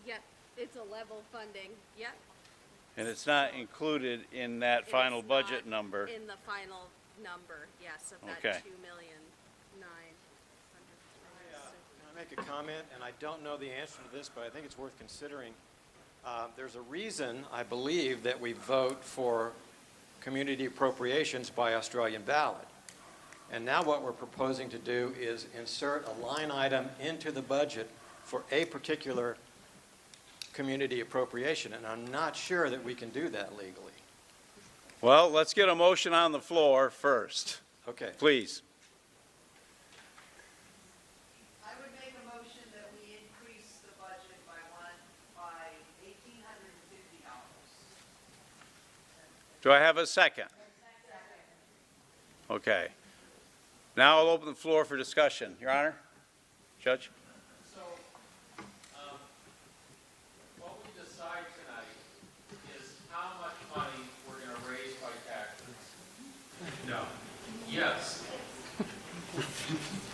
Speaker 8: Yep, it's a level funding, yep.
Speaker 4: and it's not included in that final
Speaker 8: It's
Speaker 4: budget
Speaker 8: not
Speaker 4: number.
Speaker 8: In the final number, yes, of that
Speaker 4: Okay.
Speaker 8: 2,009,000.
Speaker 2: Can I make a comment? And I don't know the answer to this, but I think it's worth considering. There's a reason, I believe, that we vote for community appropriations by Australian ballot. And now what we're proposing to do is insert a line item into the budget for a particular community appropriation, and I'm not sure that we can do that legally.
Speaker 4: Well, let's get a motion on the floor first,
Speaker 2: Okay.
Speaker 4: please.
Speaker 12: I would make a motion that we increase the budget by $1,850.
Speaker 4: Do I have a second? Okay. Now I'll open the floor for discussion. Your Honor? Judge?
Speaker 13: So, what we decide tonight is how much money we're going to raise by taxes. No. Yes.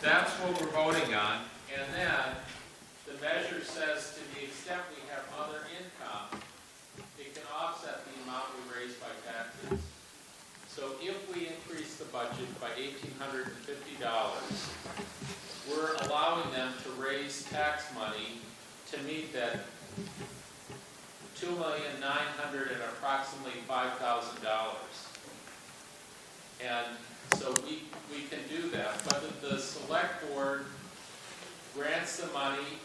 Speaker 13: That's what we're voting on. And then the measure says to the extent we have other income, it can offset the amount we raise by taxes. So if we increase the budget by $1,850, we're allowing them to raise tax money to meet that $2,900,000 and approximately $5,000. And so we can do that. Whether the select board grants the money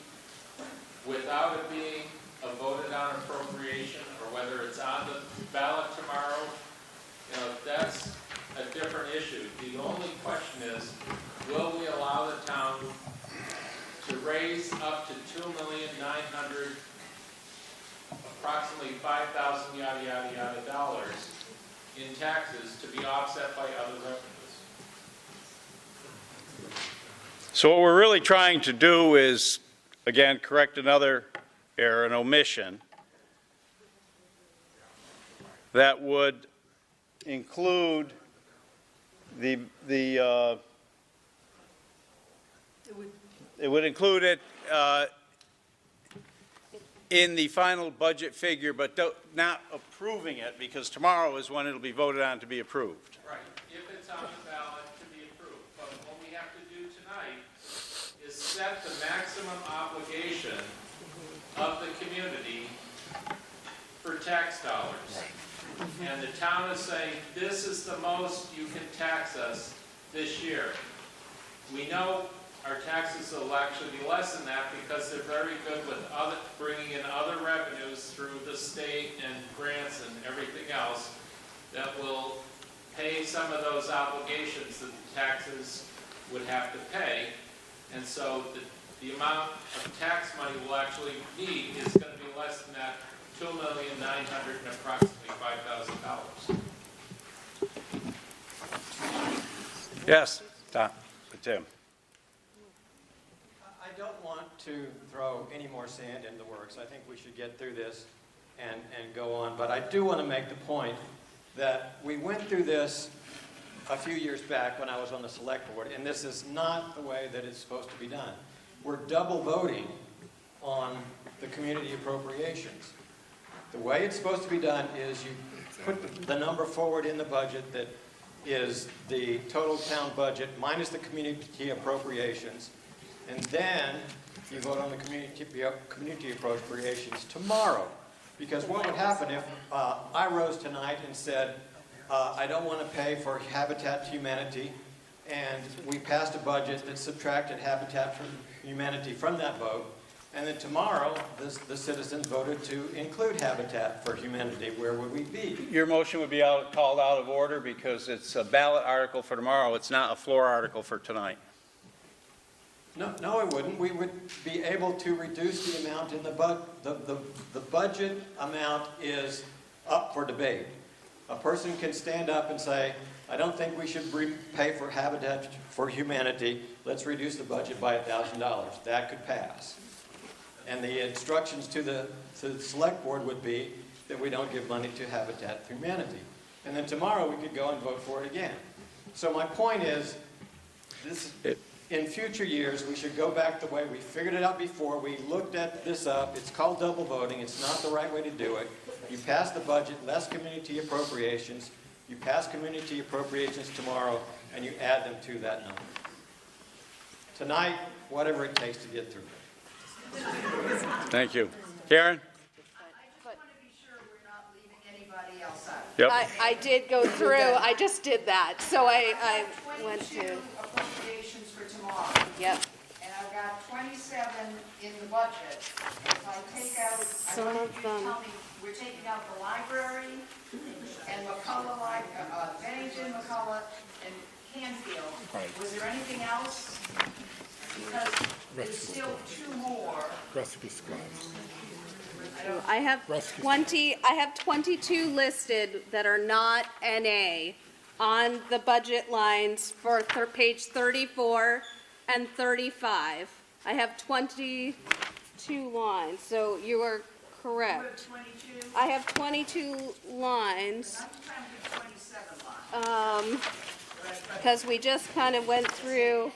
Speaker 13: without it being a voted on appropriation, or whether it's on the ballot tomorrow, that's a different issue. The only question is, will we allow the town to raise up to $2,900,000, approximately $5,000 yada yada yada dollars in taxes to be offset by other revenues?
Speaker 4: So what we're really trying to do is, again, correct another error, an omission. that would include it would include it in the final budget figure, but not approving it, because tomorrow is when it'll be voted on to be approved.
Speaker 13: Right, if it's on the ballot to be approved. But what we have to do tonight is set the maximum obligation of the community for tax dollars. And the town is saying, this is the most you can tax us this year. We know our taxes will actually be less than that because they're very good with bringing in other revenues through the state and grants and everything else that will pay some of those obligations that the taxes would have to pay. And so the amount of tax money we'll actually need is going to be less than that $2,900,000 and approximately $5,000.
Speaker 4: Yes, Tim.
Speaker 2: I don't want to throw any more sand in the works. I think we should get through this and go on. But I do want to make the point that we went through this a few years back when I was on the select board, and this is not the way that it's supposed to be done. We're double voting on the community appropriations. The way it's supposed to be done is you put the number forward in the budget that is the total town budget minus the community appropriations, and then you vote on the community appropriations tomorrow. Because what would happen if I rose tonight and said, I don't want to pay for Habitat for Humanity, and we passed a budget that subtracted Habitat for Humanity from that vote, and then tomorrow the citizens voted to include Habitat for Humanity, where would we be?
Speaker 4: Your motion would be called out of order because it's a ballot article for tomorrow. It's not a floor article for tonight.
Speaker 2: No, it wouldn't. We would be able to reduce the amount in the budget amount is up for debate. A person can stand up and say, I don't think we should pay for Habitat for Humanity. Let's reduce the budget by $1,000. That could pass. And the instructions to the select board would be that we don't give money to Habitat for Humanity. And then tomorrow we could go and vote for it again. So my point is, in future years, we should go back the way we figured it out before. We looked at this up. It's called double voting. It's not the right way to do it. You pass the budget, less community appropriations. You pass community appropriations tomorrow, and you add them to that number. Tonight, whatever it takes to get through it.
Speaker 4: Thank you. Karen?
Speaker 12: I just want to be sure we're not leaving anybody else out.
Speaker 4: Yep.
Speaker 8: I did go through, I just did that, so I went to,
Speaker 12: 22 appropriations for tomorrow.
Speaker 8: yep.
Speaker 12: And I've got 27 in the budget. If I take out,
Speaker 8: Some
Speaker 12: I want
Speaker 8: of
Speaker 12: you to
Speaker 8: them.
Speaker 12: tell me, we're taking out the library and McCullough, Bennington, McCullough, and Canfield.
Speaker 3: Right.
Speaker 12: Was there anything else? Because there's still two more.
Speaker 3: Recipe scribes.
Speaker 8: I have 22 listed that are not NA on the budget lines for page 34 and 35. I have 22 lines, so you are correct.
Speaker 12: You have 22?
Speaker 8: I have 22 lines.
Speaker 12: I'm trying to do 27 lines.
Speaker 8: Because we just kind of went through.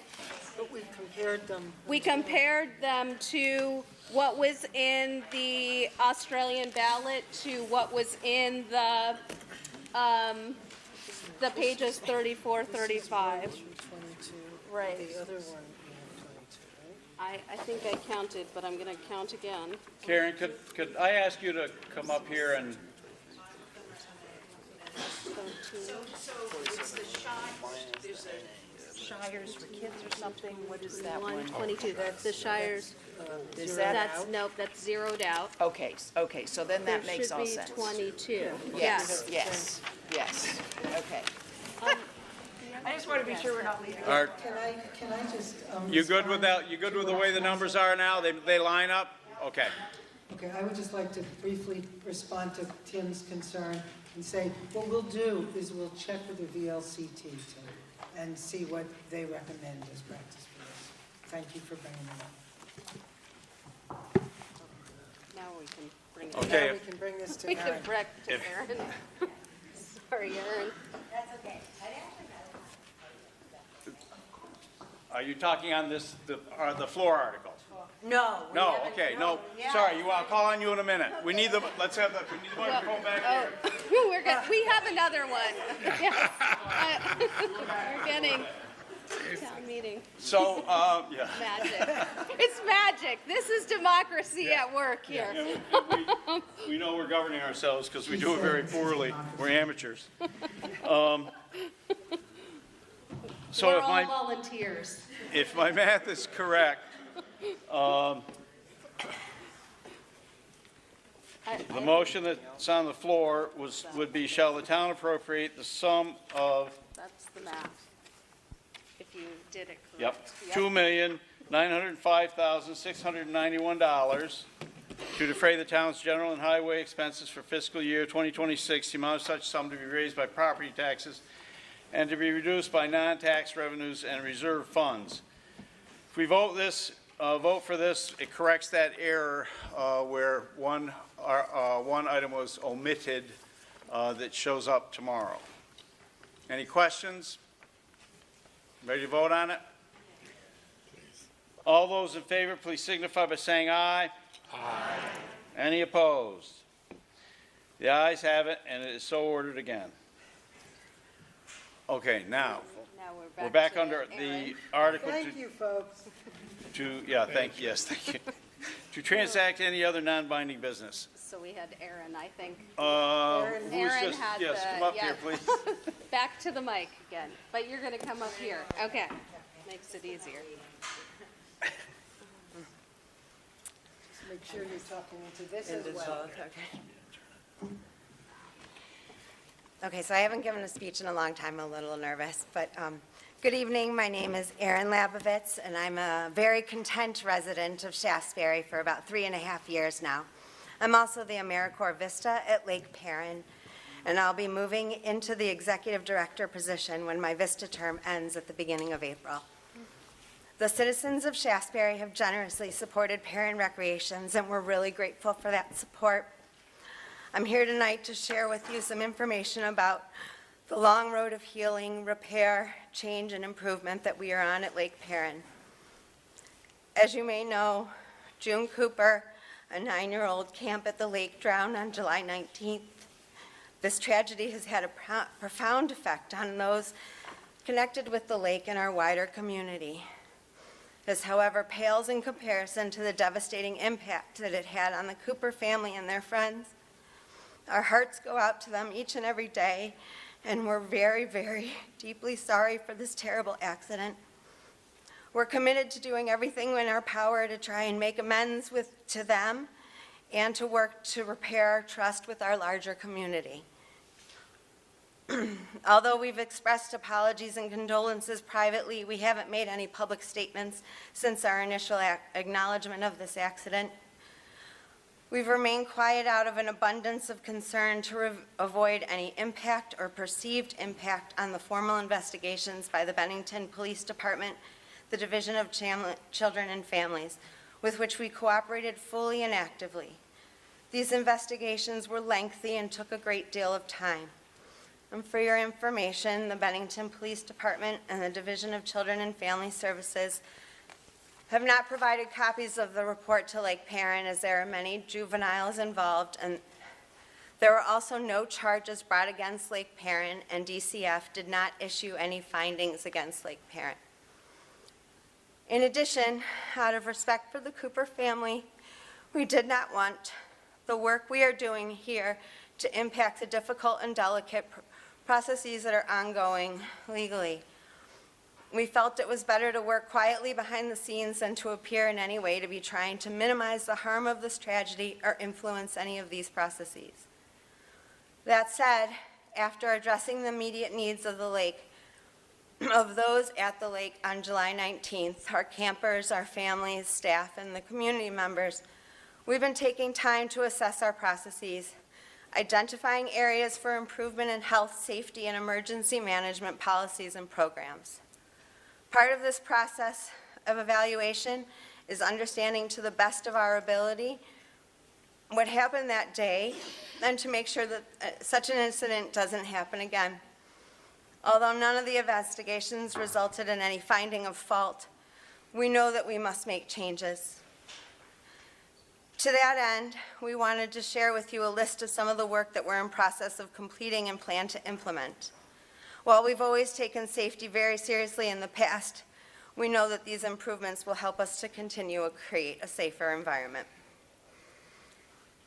Speaker 5: But we compared them.
Speaker 8: We compared them to what was in the Australian ballot to what was in the pages 34, 35. Right.
Speaker 5: The other one,
Speaker 8: I think I counted, but I'm going to count again.
Speaker 4: Karen, could I ask you to come up here and...
Speaker 12: So it's the there's a Shires for Kids or something, what is that one?
Speaker 8: 122, that's the Shires.
Speaker 12: Is that
Speaker 8: That's,
Speaker 12: out?
Speaker 8: nope, that's zeroed out.
Speaker 12: Okay, so then that makes all sense.
Speaker 8: There should be 22.
Speaker 12: Yes, okay. I just want to be sure we're not leaving.
Speaker 4: Art,
Speaker 5: Can I just?
Speaker 4: you good with that? You good with the way the numbers are now? They line up? Okay.
Speaker 5: Okay, I would just like to briefly respond to Tim's concern and say, what we'll do is we'll check with the VLCT and see what they recommend as practice for this. Thank you for bringing it up.
Speaker 8: Now we can
Speaker 4: Okay.
Speaker 5: Now we can bring this to
Speaker 8: We can
Speaker 5: Aaron.
Speaker 8: wreck to
Speaker 4: If-
Speaker 8: Aaron. Sorry, Aaron.
Speaker 12: That's okay. I'd actually
Speaker 4: Are you talking on this, the floor article?
Speaker 12: No. we
Speaker 4: No,
Speaker 12: haven't-
Speaker 4: okay, no,
Speaker 12: yeah.
Speaker 4: sorry, I'll call on you in a minute. We need the microphone back here.
Speaker 8: Oh, we have another one. Yes. We're getting town meeting
Speaker 4: So, yeah.
Speaker 8: magic. It's magic. This is democracy at work here.
Speaker 4: We know we're governing ourselves because we do it very poorly. We're amateurs. So
Speaker 8: We're
Speaker 4: if
Speaker 8: all
Speaker 4: my,
Speaker 8: volunteers.
Speaker 4: if my math is correct, the motion that's on the floor would be, shall the town appropriate the sum of,
Speaker 8: That's the math. If you did it
Speaker 4: yep,
Speaker 8: correct.
Speaker 4: $2,905,691 to defray the town's general and highway expenses for fiscal year 2026, the amount of such sum to be raised by property taxes and to be reduced by non-tax revenues and reserve funds. If we vote for this, it corrects that error where one item was omitted that shows up tomorrow. Any questions? Ready to vote on it? All those in favor, please signify by saying aye. Aye. Any opposed? The ayes have it, and it is so ordered again. Okay, now,
Speaker 8: Now
Speaker 4: we're back
Speaker 8: to
Speaker 4: under
Speaker 8: Aaron.
Speaker 4: the article
Speaker 5: Thank you, folks.
Speaker 4: thank you, to transact any other non-binding business.
Speaker 8: So we had Aaron, I think.
Speaker 4: Who's
Speaker 8: Aaron
Speaker 4: just,
Speaker 8: had
Speaker 4: yes,
Speaker 8: the-
Speaker 4: come up
Speaker 8: yeah.
Speaker 4: here, please.
Speaker 8: Back to the mic again, but you're going to come up here. Okay, makes it easier.
Speaker 5: Just make sure you're talking into this as well.
Speaker 21: Okay, so I haven't given a speech in a long time, I'm a little nervous, but good evening. My name is Erin Labovitz, and I'm a very content resident of Shaftsbury for about 3.5 years now. I'm also the AmeriCorps Vista at Lake Perrin, and I'll be moving into the executive director position when my Vista term ends at the beginning of April. The citizens of Shaftsbury have generously supported Perrin Recreations, and we're really grateful for that support. I'm here tonight to share with you some information about the long road of healing, repair, change, and improvement that we are on at Lake Perrin. As you may know, June Cooper, a 9-year-old camp at the lake, drowned on July 19th. This tragedy has had a profound effect on those connected with the lake and our wider community. This, however, pales in comparison to the devastating impact that it had on the Cooper family and their friends. Our hearts go out to them each and every day, and we're very, very deeply sorry for this terrible accident. We're committed to doing everything in our power to try and make amends to them and to work to repair our trust with our larger community. Although we've expressed apologies and condolences privately, we haven't made any public statements since our initial acknowledgement of this accident. We've remained quiet out of an abundance of concern to avoid any impact or perceived impact on the formal investigations by the Bennington Police Department, the Division of Children and Families, with which we cooperated fully and actively. These investigations were lengthy and took a great deal of time. And for your information, the Bennington Police Department and the Division of Children and Family Services have not provided copies of the report to Lake Perrin, as there are many juveniles involved, and there were also no charges brought against Lake Perrin, and DCF did not issue any findings against Lake Perrin. In addition, out of respect for the Cooper family, we did not want the work we are doing here to impact the difficult and delicate processes that are ongoing legally. We felt it was better to work quietly behind the scenes than to appear in any way to be trying to minimize the harm of this tragedy or influence any of these processes. That said, after addressing the immediate needs of the lake, of those at the lake on July 19th, our campers, our families, staff, and the community members, we've been taking time to assess our processes, identifying areas for improvement in health, safety, and emergency management policies and programs. Part of this process of evaluation is understanding to the best of our ability what happened that day and to make sure that such an incident doesn't happen again. Although none of the investigations resulted in any finding of fault, we know that we must make changes. To that end, we wanted to share with you a list of some of the work that we're in process of completing and plan to implement. While we've always taken safety very seriously in the past, we know that these improvements will help us to continue to create a safer environment.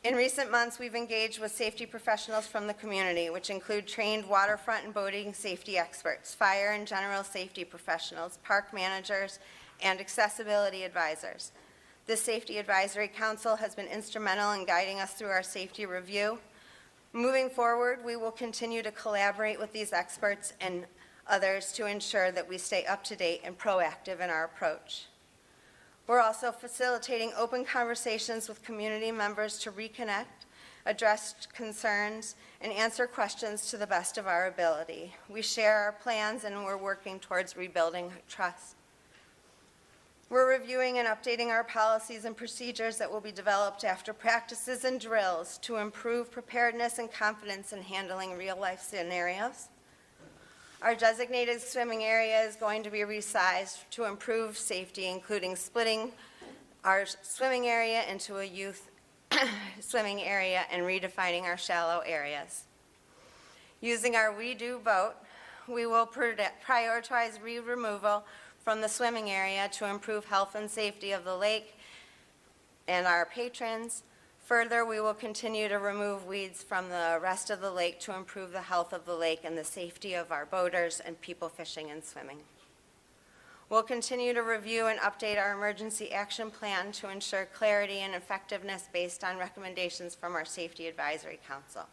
Speaker 21: In recent months, we've engaged with safety professionals from the community, which include trained waterfront and boating safety experts, fire and general safety professionals, park managers, and accessibility advisors. This Safety Advisory Council has been instrumental in guiding us through our safety review. Moving forward, we will continue to collaborate with these experts and others to ensure that we stay up to date and proactive in our approach. We're also facilitating open conversations with community members to reconnect, address concerns, and answer questions to the best of our ability. We share our plans and we're working towards rebuilding trust. We're reviewing and updating our policies and procedures that will be developed after practices and drills to improve preparedness and confidence in handling real-life scenarios. Our designated swimming area is going to be resized to improve safety, including splitting our swimming area into a youth swimming area and redefining our shallow areas. Using our We Do vote, we will prioritize weed removal from the swimming area to improve health and safety of the lake and our patrons. Further, we will continue to remove weeds from the rest of the lake to improve the health of the lake and the safety of our boaters and people fishing and swimming. We'll continue to review and update our emergency action plan to ensure clarity and effectiveness based on recommendations from our Safety Advisory Council.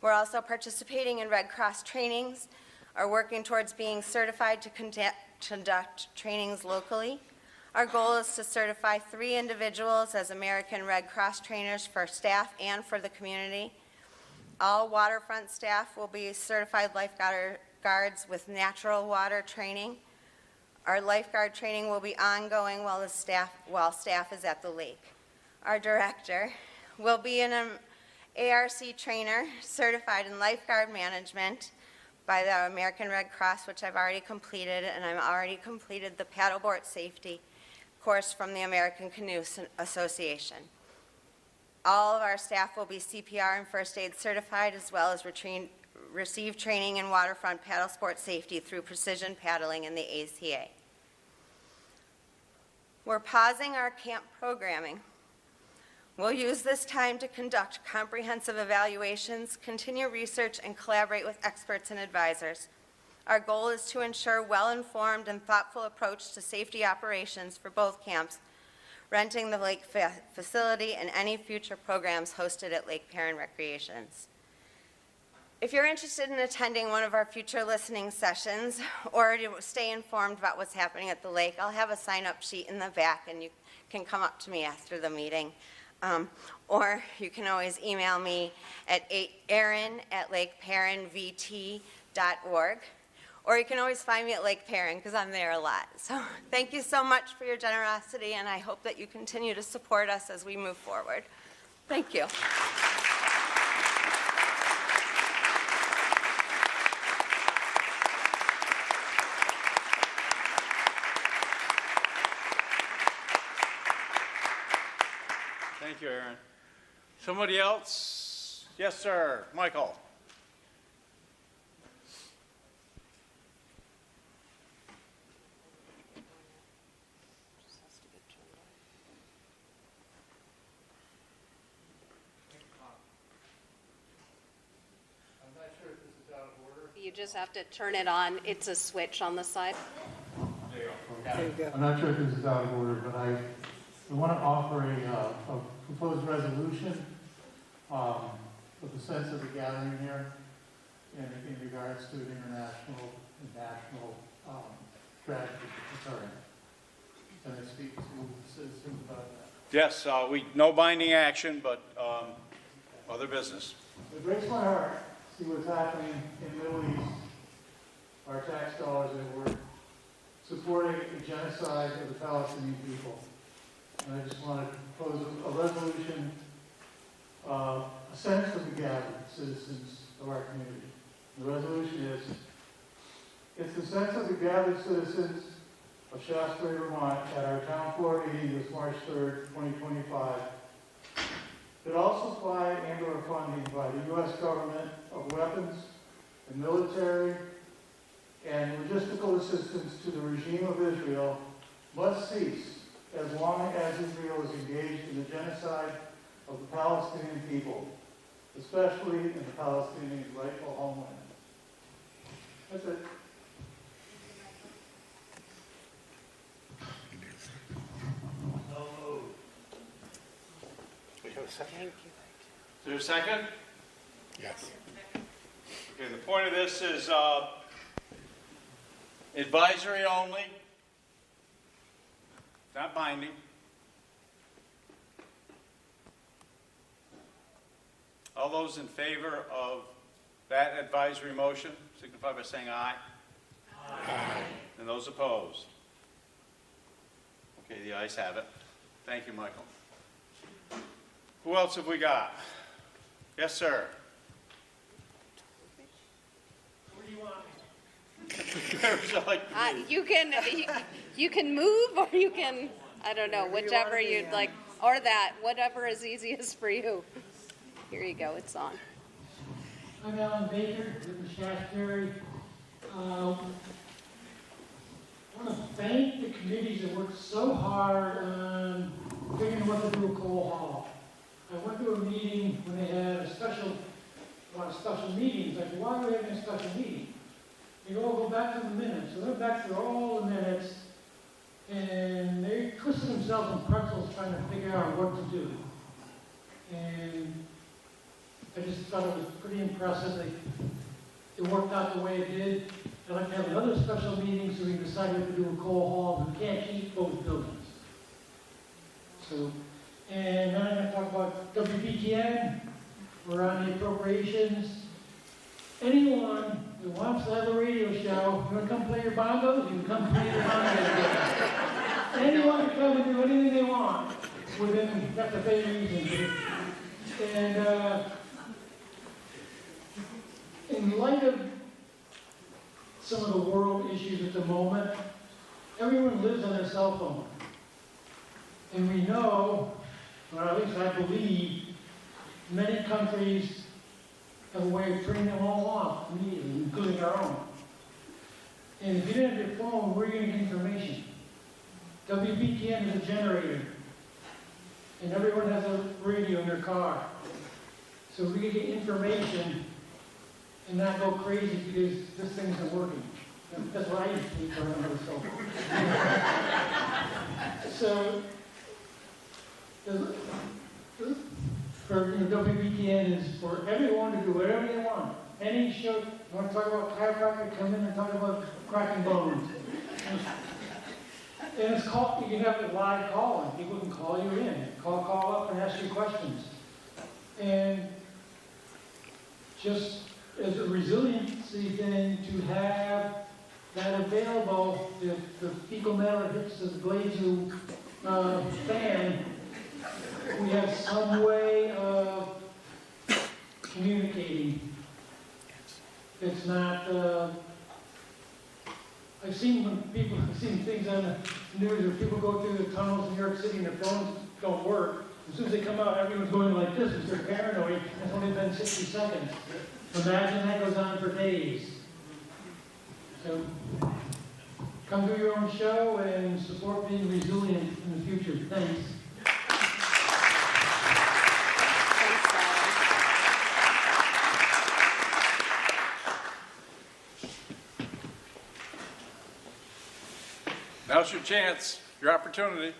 Speaker 21: We're also participating in Red Cross trainings, are working towards being certified to conduct trainings locally. Our goal is to certify 3 individuals as American Red Cross trainers for staff and for the community. All waterfront staff will be certified lifeguards with natural water training. Our lifeguard training will be ongoing while staff is at the lake. Our director will be an ARC trainer certified in lifeguard management by the American Red Cross, which I've already completed, and I've already completed the paddleboard safety course from the American Canoe Association. All of our staff will be CPR and first aid certified, as well as receive training in waterfront paddle sport safety through precision paddling in the ACA. We're pausing our camp programming. We'll use this time to conduct comprehensive evaluations, continue research, and collaborate with experts and advisors. Our goal is to ensure well-informed and thoughtful approach to safety operations for both camps, renting the lake facility, and any future programs hosted at Lake Perrin Recreations. If you're interested in attending one of our future listening sessions or to stay informed about what's happening at the lake, I'll have a sign-up sheet in the back, and you can come up to me after the meeting. Or you can always email me at aaron@lakeperrinvt.org. Or you can always find me at Lake Perrin, because I'm there a lot. So thank you so much for your generosity, and I hope that you continue to support us as we move forward. Thank you.
Speaker 4: Thank you, Aaron. Somebody else? Yes, sir. Michael.
Speaker 8: You just have to turn it on. It's a switch on the side.
Speaker 5: There you go.
Speaker 1: I'm not sure if this is out of order, but I want to offer a proposed resolution with the sense of the gathering here in regards to the international and national tragedy occurring. Can I speak to citizens about that?
Speaker 4: Yes, no binding action, but other business.
Speaker 1: It breaks my heart to see what's happening in the Middle East. Our tax dollars that we're supporting a genocide of the Palestinian people. And I just want to propose a resolution a sense of the gathered citizens of our community. The resolution is, it's the sense of the gathered citizens of Shaftsbury, Vermont at our town floor meeting this March 3rd, 2025, that all supply and/or funding by the U.S. government of weapons and military and logistical assistance to the regime of Israel must cease as long as Israel is engaged in the genocide of the Palestinian people, especially in the Palestinian rightful homeland. That's it.
Speaker 3: We have a second?
Speaker 4: Is there a second?
Speaker 3: Yes.
Speaker 4: Okay, the point of this is advisory only, not binding. All those in favor of that advisory motion signify by saying aye. Aye. And those opposed? Okay, the ayes have it. Thank you, Michael. Who else have we got? Yes, sir.
Speaker 8: You can move, or you can, I don't know, whichever you'd like, or that, whatever is easiest for you. Here you go, it's on.
Speaker 6: I'm Alan Baker, live in Shaftsbury. I want to thank the committees that worked so hard on figuring what to do with Cole Hall. I went to a meeting when they had a lot of special meetings. Like, why are we having a special meeting? They go back to the minutes. So I went back through all the minutes, and they twisted themselves in pretzels trying to figure out what to do. And I just thought it was pretty impressive. It worked out the way it did. I'd like to have another special meeting so we can decide what to do with Cole Hall. We can't keep both buildings. So, and then I'm going to talk about WPTN. We're on the appropriations. Anyone who wants to have a radio show, you want to come play your bongos? You can come play your bongos. Anyone can come and do anything they want within, that's the pay reason. And in light of some of the world issues at the moment, everyone lives on their cell phone. And we know, or at least I believe, many countries have a way of turning them all off immediately, including our own. And if you didn't have your phone, where are you going to get information? WPTN is a generator. And everyone has a radio in their car. So we can get information and not go crazy because this thing isn't working. That's what I used to do for another cell phone. So, for WPTN is for everyone to do whatever they want. Any show, you want to talk about chiropractic, come in and talk about cracking bones. And it's called, you can have a live call and people can call you in. Call up and ask you questions. And just as a resiliency thing, to have that available if the fecal matter hits the Glazer fan, we have some way of communicating. It's not, I've seen things on the news where people go through the tunnels in New York City and their phones don't work. As soon as they come out, everyone's going like this because they're paranoid. It's only been 60 seconds. Imagine that goes on for days. So come do your own show and support being resilient in the future. Thanks.
Speaker 4: Now's your chance, your opportunity.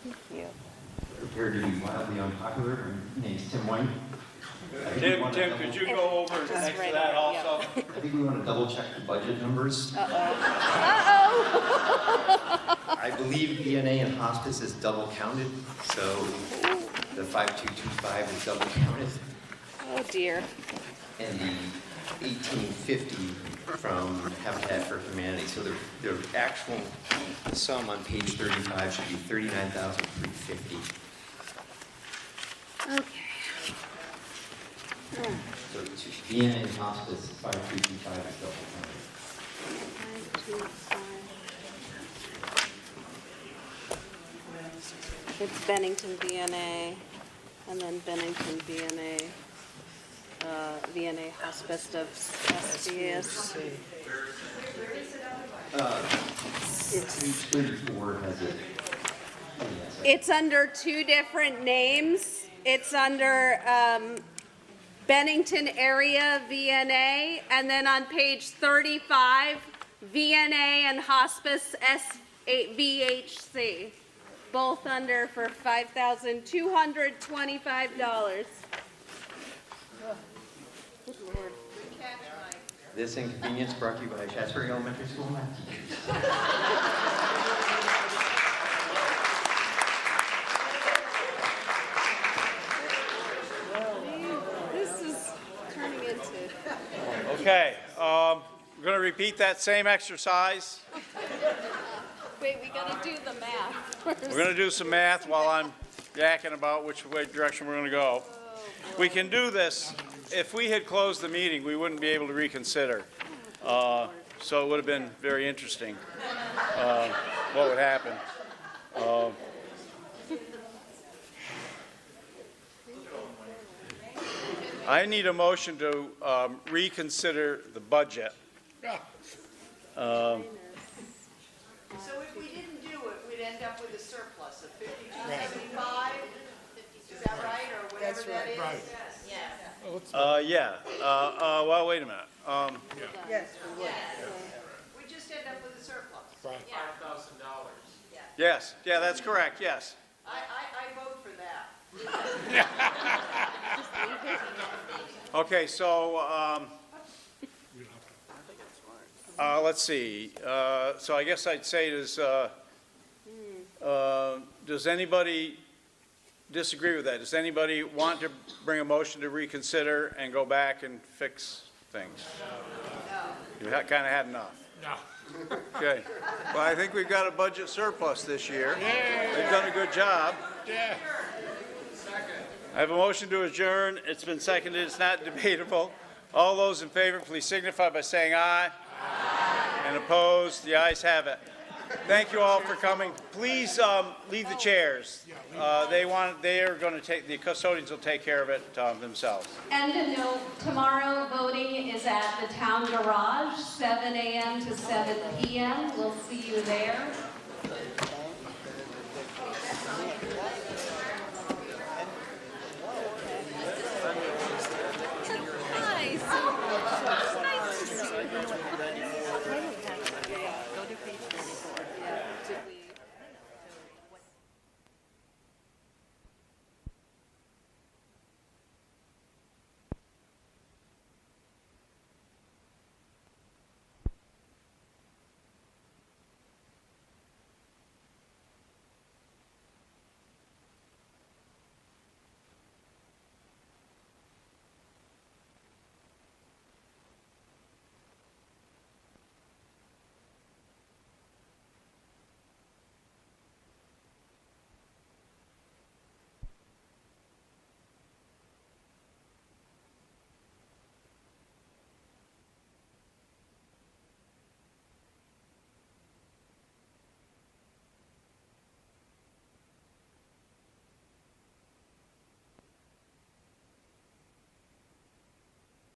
Speaker 8: Thank you.
Speaker 22: Prepared to be wildly unpopular. My name is Tim White.
Speaker 4: Tim, could you go over next to that also?
Speaker 22: I think we want to double check the budget numbers. I believe DNA and hospice is double counted, so the 5225 is double counted.
Speaker 8: Oh dear.
Speaker 22: And the 1850 from Habitat for Humanity. So their actual sum on page 35 should be 39,350.
Speaker 8: Okay.
Speaker 22: So VNA Hospice 5325 is double counted.
Speaker 8: It's Bennington VNA, and then Bennington VNA, VNA Hospice of SBS.
Speaker 22: Page 34 has it.
Speaker 8: It's under two different names. It's under Bennington Area VNA, and then on page 35, VNA and Hospice VHC, both under for $5,225. Good Lord.
Speaker 22: This inconvenience brought to you by Shaftsbury Elementary School math teachers.
Speaker 8: This is turning into...
Speaker 4: Okay, we're going to repeat that same exercise.
Speaker 8: Wait, we gotta do the math first.
Speaker 4: We're going to do some math while I'm yakking about which way direction we're going to go. We can do this. If we had closed the meeting, we wouldn't be able to reconsider. So it would have been very interesting what would happen. I need a motion to reconsider the budget.
Speaker 12: So if we didn't do it, we'd end up with a surplus of 5275? Is that right, or whatever that is?
Speaker 3: Right.
Speaker 12: Yes.
Speaker 4: Well, wait a minute.
Speaker 5: Yes, we would.
Speaker 12: We just end up with a surplus.
Speaker 3: Right.
Speaker 13: $5,000.
Speaker 4: Yes, yeah, that's correct, yes.
Speaker 12: I vote for that.
Speaker 4: Okay, so, let's see. So I guess I'd say does anybody disagree with that? Does anybody want to bring a motion to reconsider and go back and fix things? You kind of had enough.
Speaker 3: No.
Speaker 4: Okay. Well, I think we've got a budget surplus this year. They've done a good job.
Speaker 3: Yeah.
Speaker 4: I have a motion to adjourn. It's been seconded. It's not debatable. All those in favor, please signify by saying aye. Aye. And opposed? The ayes have it. Thank you all for coming. Please leave the chairs. They are going to take, the custodians will take care of it themselves.
Speaker 15: And to note, tomorrow voting is at the town garage, 7 a.m. to 7 p.m. We'll see you there.